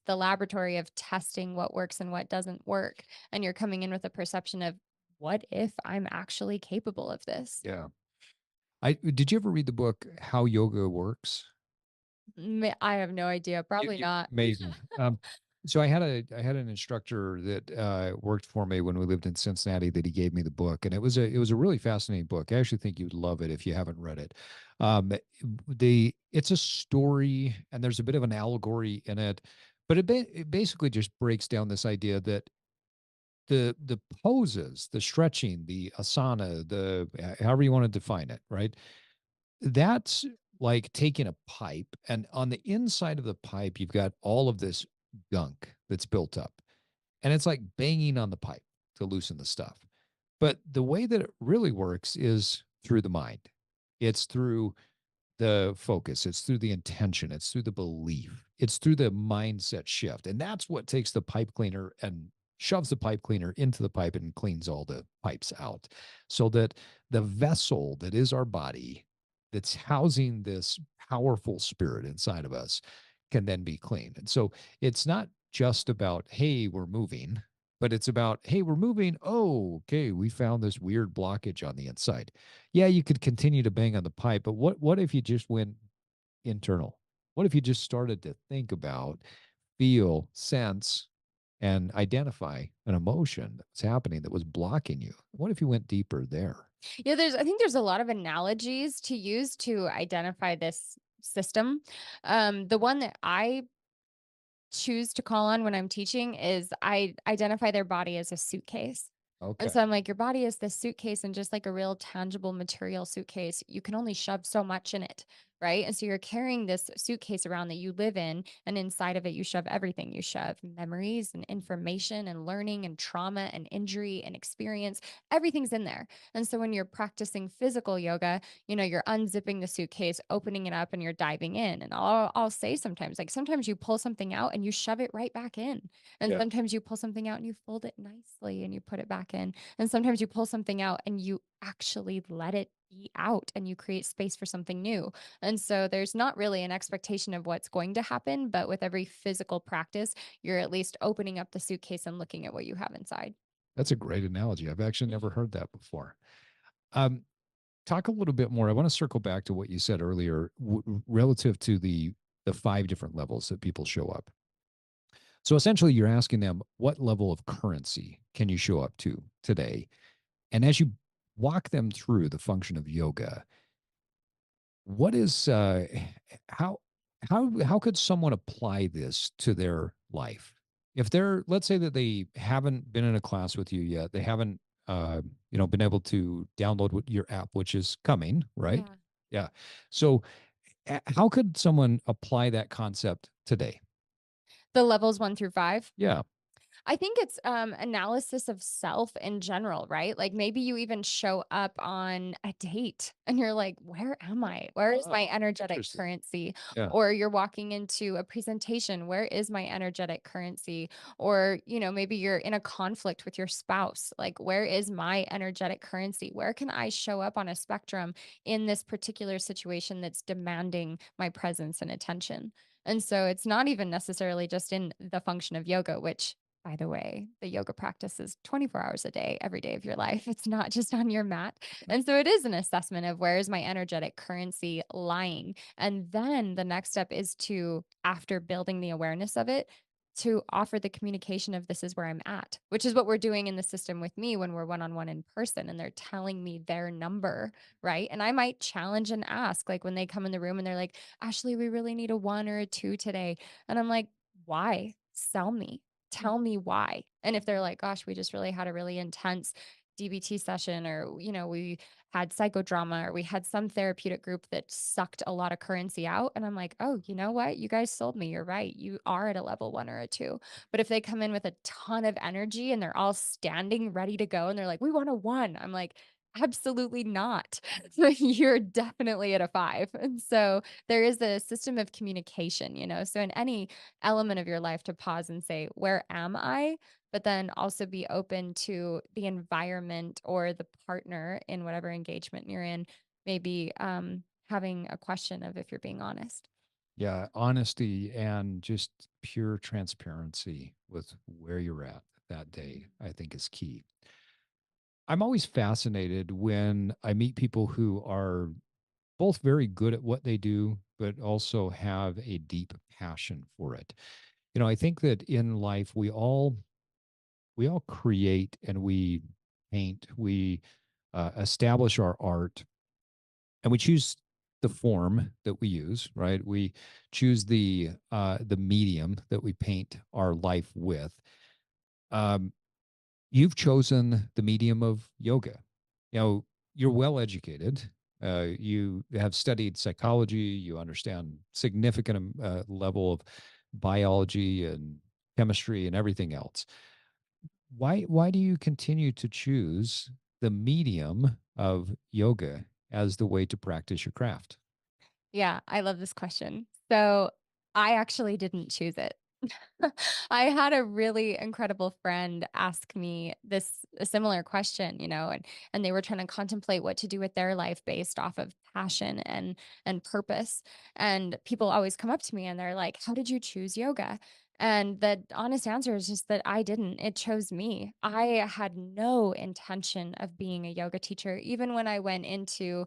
the laboratory of testing what works and what doesn't work. And you're coming in with a perception of what if I'm actually capable of this? Yeah. I did you ever read the book How Yoga Works? I have no idea. Probably You not. amazing. So I had an instructor that worked for me when we lived in Cincinnati that he gave me the book, and it was a really fascinating book. I actually think you'd love it if you haven't read it. Um, it's a story, and there's a bit of an allegory in it, but it basically just breaks down this idea that the poses, the stretching, the asana, the however you want to define it, right? That's like taking a pipe, and on the inside of the pipe, you've got all of this gunk that's built up. And it's like banging on the pipe to loosen the stuff. But the way that it really works is through the mind. It's through the focus, it's through the intention, it's through the belief, it's through the mindset shift. And that's what takes the pipe cleaner and shoves the pipe cleaner into the pipe and cleans all the pipes out so that the vessel that is our body that's housing this powerful spirit inside of us can then be clean. And so it's not just about, hey, we're moving, but it's about, hey, we're moving. Oh, okay, we found this weird blockage on the inside. Yeah, you could continue to bang on the pipe, but what if you just went internal? What if you just started to think about, feel, sense, and identify an emotion that was happening that was blocking you? What if you went deeper there? Yeah, I think there's a lot of analogies to use to identify this system. The one that I choose to call on when I'm teaching is I identify their body as a suitcase. And Okay. so I'm like, your body is this suitcase, and just like a real tangible material suitcase, you can only shove so much in it. Right. And so you're carrying this suitcase around that you live in, and inside of it, you shove everything. You shove memories and information and learning and trauma and injury and experience. Everything's in there. And so when you're practicing physical yoga, you're unzipping the suitcase, opening it up, and you're diving in. And I'll say sometimes, like sometimes you pull something out and you shove it right back in. And Yeah. sometimes you pull something out and you fold it nicely and you put it back in. And sometimes you pull something out and you actually let it be out and you create space for something new. And so there's not really an expectation of what's going to happen, but with every physical practice, you're at least opening up the suitcase and looking at what you have inside. That's a great analogy. I've actually never heard that before. Um, Talk a little bit more. I want to circle back to what you said earlier relative to the five different levels that people show up. So essentially, you're asking them what level of currency can you show up to today, and as you walk them through the function of yoga, what is how how could someone apply this to their life if they're, let's say that they haven't been in a class with you yet, they haven't been able to download your app, which is coming, right? Yeah. Yeah. So how could someone apply that concept today? The levels 1 through 5. Yeah. I think it's analysis of self in general, right? Like maybe you even show up on a date and you're like, where am I? Where is my Oh, energetic interesting. currency? Yeah. Or you're walking into a presentation, where is my energetic currency? Or, maybe you're in a conflict with your spouse. Like, where is my energetic currency? Where can I show up on a spectrum in this particular situation that's demanding my presence and attention? And so it's not even necessarily just in the function of yoga, which, by the way, the yoga practice is 24 hours a day, every day of your life. It's not just on your mat. And so it is an assessment of where is my energetic currency lying. And then the next step is to, after building the awareness of it, to offer the communication of this is where I'm at, which is what we're doing in the system with me when we're one on one in person and they're telling me their number. Right. And I might challenge and ask, like when they come in the room and they're like, Ashley, we really need a 1 or a 2 today. And I'm like, why? Sell me. Tell me why. And if they're like, gosh, we just really had a really intense DBT session, or we had psychodrama, or we had some therapeutic group that sucked a lot of currency out, and I'm like, "Oh, you know what? You guys sold me. You're right. You are at a level 1 or a 2." But if they come in with a ton of energy and they're all standing ready to go and they're like, "We want a 1." I'm like, "Absolutely not." So you're definitely at a 5. And so there is a system of communication, so in any element of your life, to pause and say, "Where am I?" But then also be open to the environment or the partner in whatever engagement you're in, maybe having a question of if you're being honest. Yeah, honesty and just pure transparency with where you're at that day, I think is key. I'm always fascinated when I meet people who are both very good at what they do, but also have a deep passion for it. I think that in life we all create and we paint, we establish our art, and we choose the form that we use, right? We choose the medium that we paint our life with. Um, you've chosen the medium of yoga. You're well educated. You have studied psychology. You understand significant level of biology and chemistry and everything else. Why do you continue to choose the medium of yoga as the way to practice your craft? Yeah, I love this question. So I actually didn't choose it. I had a really incredible friend ask me this a similar question, and they were trying to contemplate what to do with their life based off of passion and purpose. And people always come up to me and they're like, "How did you choose yoga?" And the honest answer is just that I didn't. It chose me. I had no intention of being a yoga teacher, even when I went into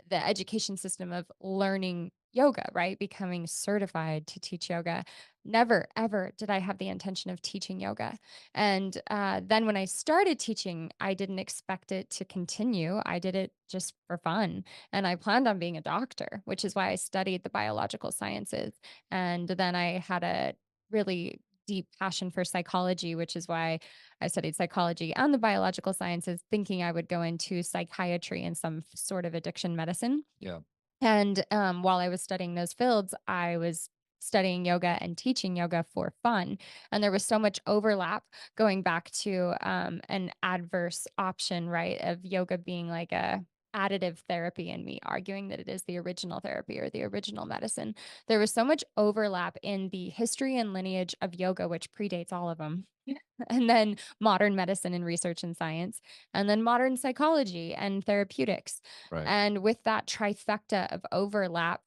the education system of learning yoga, right? Becoming certified to teach yoga. Never, ever did I have the intention of teaching yoga. And then when I started teaching, I didn't expect it to continue. I did it just for fun. And I planned on being a doctor, which is why I studied the biological sciences. And then I had a really deep passion for psychology, which is why I studied psychology and the biological sciences, thinking I would go into psychiatry and some sort of addiction medicine. Yeah. And while I was studying those fields, I was studying yoga and teaching yoga for fun. And there was so much overlap, going back to an adverse option, right? Of yoga being like a additive therapy, and me arguing that it is the original therapy or the original medicine. There was so much overlap in the history and lineage of yoga, which predates all of them. And then modern medicine and research and science, and then modern psychology and therapeutics. Right. And with that trifecta of overlap,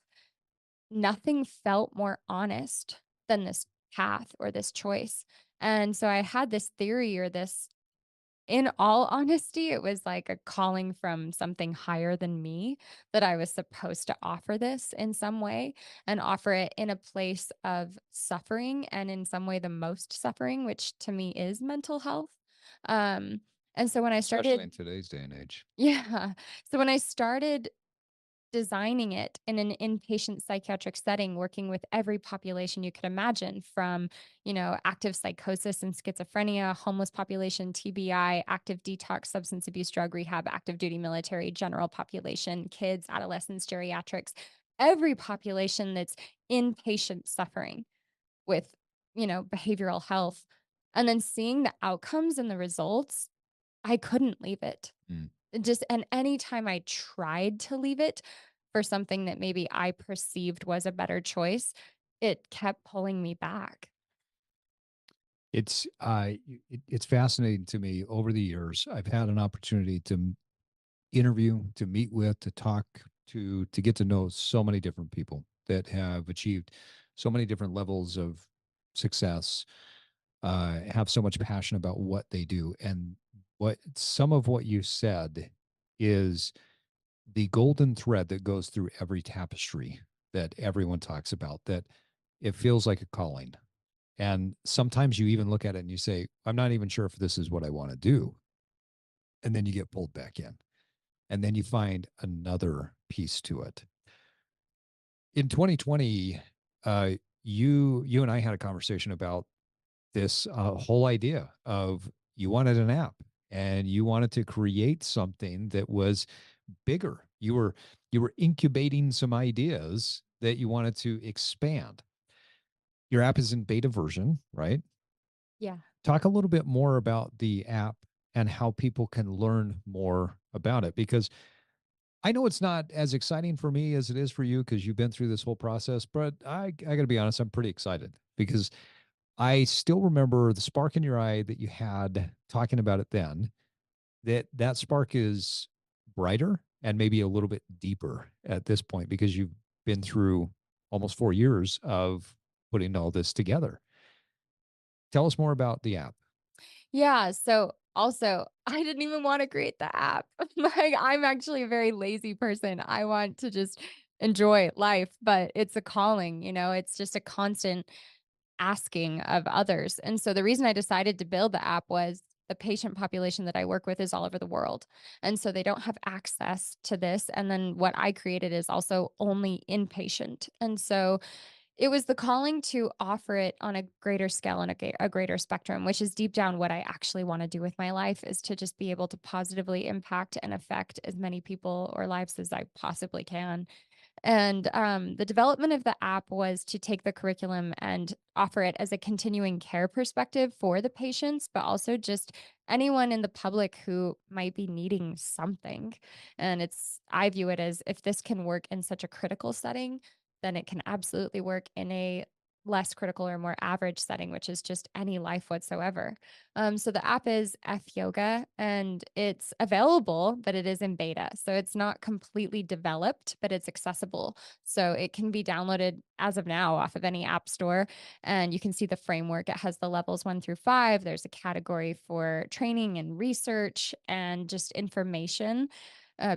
nothing felt more honest than this path or this choice. And so I had this theory, or this, in all honesty, it was like a calling from something higher than me, that I was supposed to offer this in some way, and offer it in a place of suffering, and in some way the most suffering, which to me is mental health. Um, and so when I Especially in started, today's day and age. yeah. So when I started designing it in an inpatient psychiatric setting, working with every population you could imagine, from, active psychosis and schizophrenia, homeless population, TBI, active detox, substance abuse, drug rehab, active duty military, general population, kids, adolescents, geriatrics, every population that's inpatient suffering with, behavioral health. And then seeing the outcomes and the results, I couldn't leave it. Mm. And anytime I tried to leave it for something that maybe I perceived was a better choice, it kept pulling me back. It's fascinating to me. Over the years, I've had an opportunity to interview, to meet with, to talk to get to know so many different people that have achieved so many different levels of success, have so much passion about what they do. And what some of what you said is the golden thread that goes through every tapestry that everyone talks about, that it feels like a calling. And sometimes you even look at it and you say, I'm not even sure if this is what I want to do. And then you get pulled back in. And then you find another piece to it. In 2020, uh, you and I had a conversation about this whole idea of you wanted an app, and you wanted to create something that was bigger. You were incubating some ideas that you wanted to expand. Your app is in beta version, right? Yeah. Talk a little bit more about the app and how people can learn more about it, because I know it's not as exciting for me as it is for you because you've been through this whole process, but I got to be honest, I'm pretty excited because I still remember the spark in your eye that you had talking about it then. That spark is brighter and maybe a little bit deeper at this point because you've been through almost 4 years of putting all this together. Tell us more about the app. Yeah, so also, I didn't even wanna create the app. Like, I'm actually a very lazy person. I want to just enjoy life, but it's a calling, it's just a constant asking of others. And so the reason I decided to build the app was the patient population that I work with is all over the world. And so they don't have access to this. And then what I created is also only inpatient. And so it was the calling to offer it on a greater scale and a greater spectrum, which is deep down what I actually want to do with my life is to just be able to positively impact and affect as many people or lives as I possibly can. And the development of the app was to take the curriculum and offer it as a continuing care perspective for the patients, but also just anyone in the public who might be needing something. And I view it as if this can work in such a critical setting, then it can absolutely work in a less critical or more average setting, which is just any life whatsoever. So the app is F Yoga and it's available, but it is in beta. So it's not completely developed, but it's accessible. So it can be downloaded as of now off of any app store. And you can see the framework. It has the levels 1 through 5. There's a category for training and research and just information.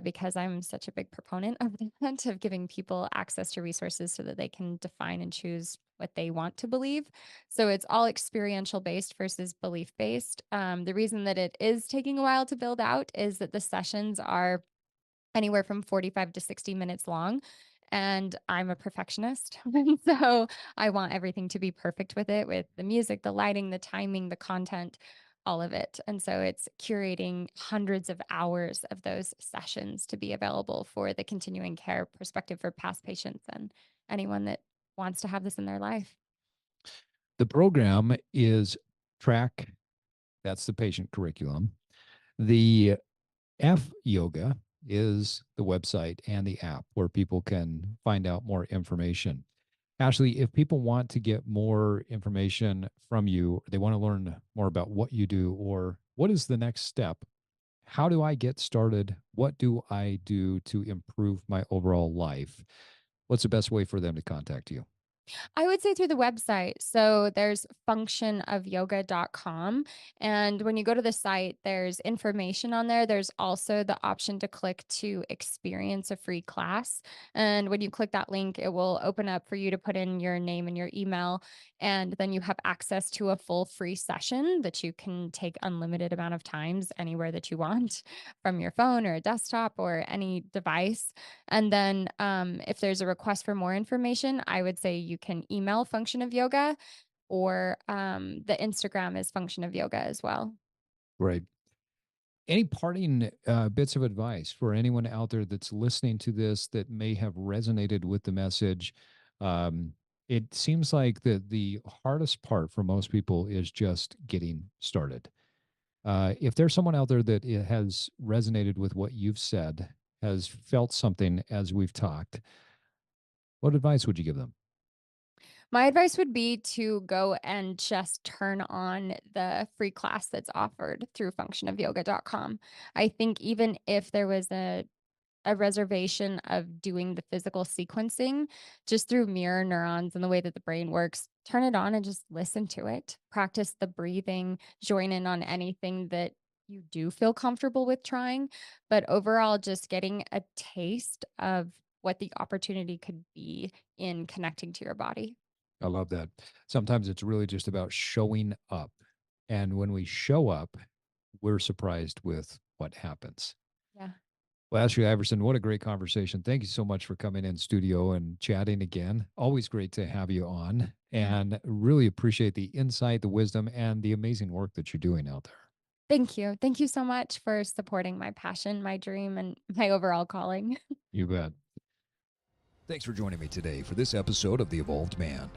Because I'm such a big proponent of that, of giving people access to resources so that they can define and choose what they want to believe. So it's all experiential based versus belief based. The reason that it is taking a while to build out is that the sessions are anywhere from 45 to 60 minutes long. And I'm a perfectionist. And so I want everything to be perfect with it, with the music, the lighting, the timing, the content, all of it. And so it's curating hundreds of hours of those sessions to be available for the continuing care perspective for past patients and anyone that wants to have this in their life. The program is track, that's the patient curriculum. The F Yoga is the website and the app where people can find out more information. Ashley, if people want to get more information from you, they want to learn more about what you do or what is the next step, how do I get started? What do I do to improve my overall life? What's the best way for them to contact you? I would say through the website. So there's functionofyoga.com. And when you go to the site, there's information on there. There's also the option to click to experience a free class. And when you click that link, it will open up for you to put in your name and your email. And then you have access to a full free session that you can take unlimited amount of times anywhere that you want from your phone or a desktop or any device. And then if there's a request for more information, I would say you can email Function of Yoga or the Instagram is Function of Yoga as well. Right. Any parting bits of advice for anyone out there that's listening to this that may have resonated with the message? Um, it seems like the hardest part for most people is just getting started. If there's someone out there that has resonated with what you've said, has felt something as we've talked, what advice would you give them? My advice would be to go and just turn on the free class that's offered through functionofyoga.com. I think even if there was a reservation of doing the physical sequencing just through mirror neurons and the way that the brain works. Turn it on and just listen to it. Practice the breathing, join in on anything that you do feel comfortable with trying. But overall, just getting a taste of what the opportunity could be in connecting to your body. I love that. Sometimes it's really just about showing up. And when we show up, we're surprised with what happens. Yeah. Well, Ashley Iverson, what a great conversation. Thank you so much for coming in studio and chatting again. Always great to have you on Yeah. and really appreciate the insight, the wisdom, and the amazing work that you're doing out there. Thank you. Thank you so much for supporting my passion, my dream, and my overall calling. You bet. Thanks for joining me today for this episode of The Evolved Man.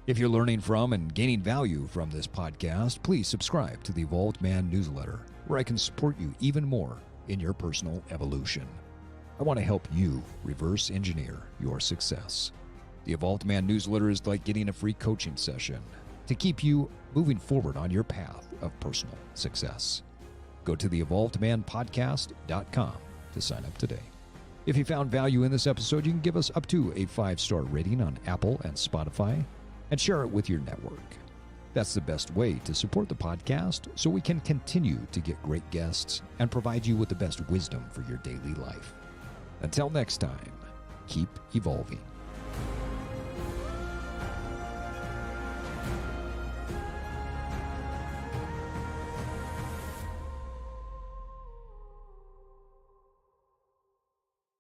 If you're learning from and gaining value from this podcast, please subscribe to the Evolved Man newsletter, where I can support you even more in your personal evolution. I want to help you reverse engineer your success. The Evolved Man newsletter is like getting a free coaching session to keep you moving forward on your path of personal success. Go to theevolvedmanpodcast.com to sign up today. If you found value in this episode, you can give us up to a 5-star rating on Apple and Spotify and share it with your network. That's the best way to support the podcast so we can continue to get great guests and provide you with the best wisdom for your daily life. Until next time, keep evolving.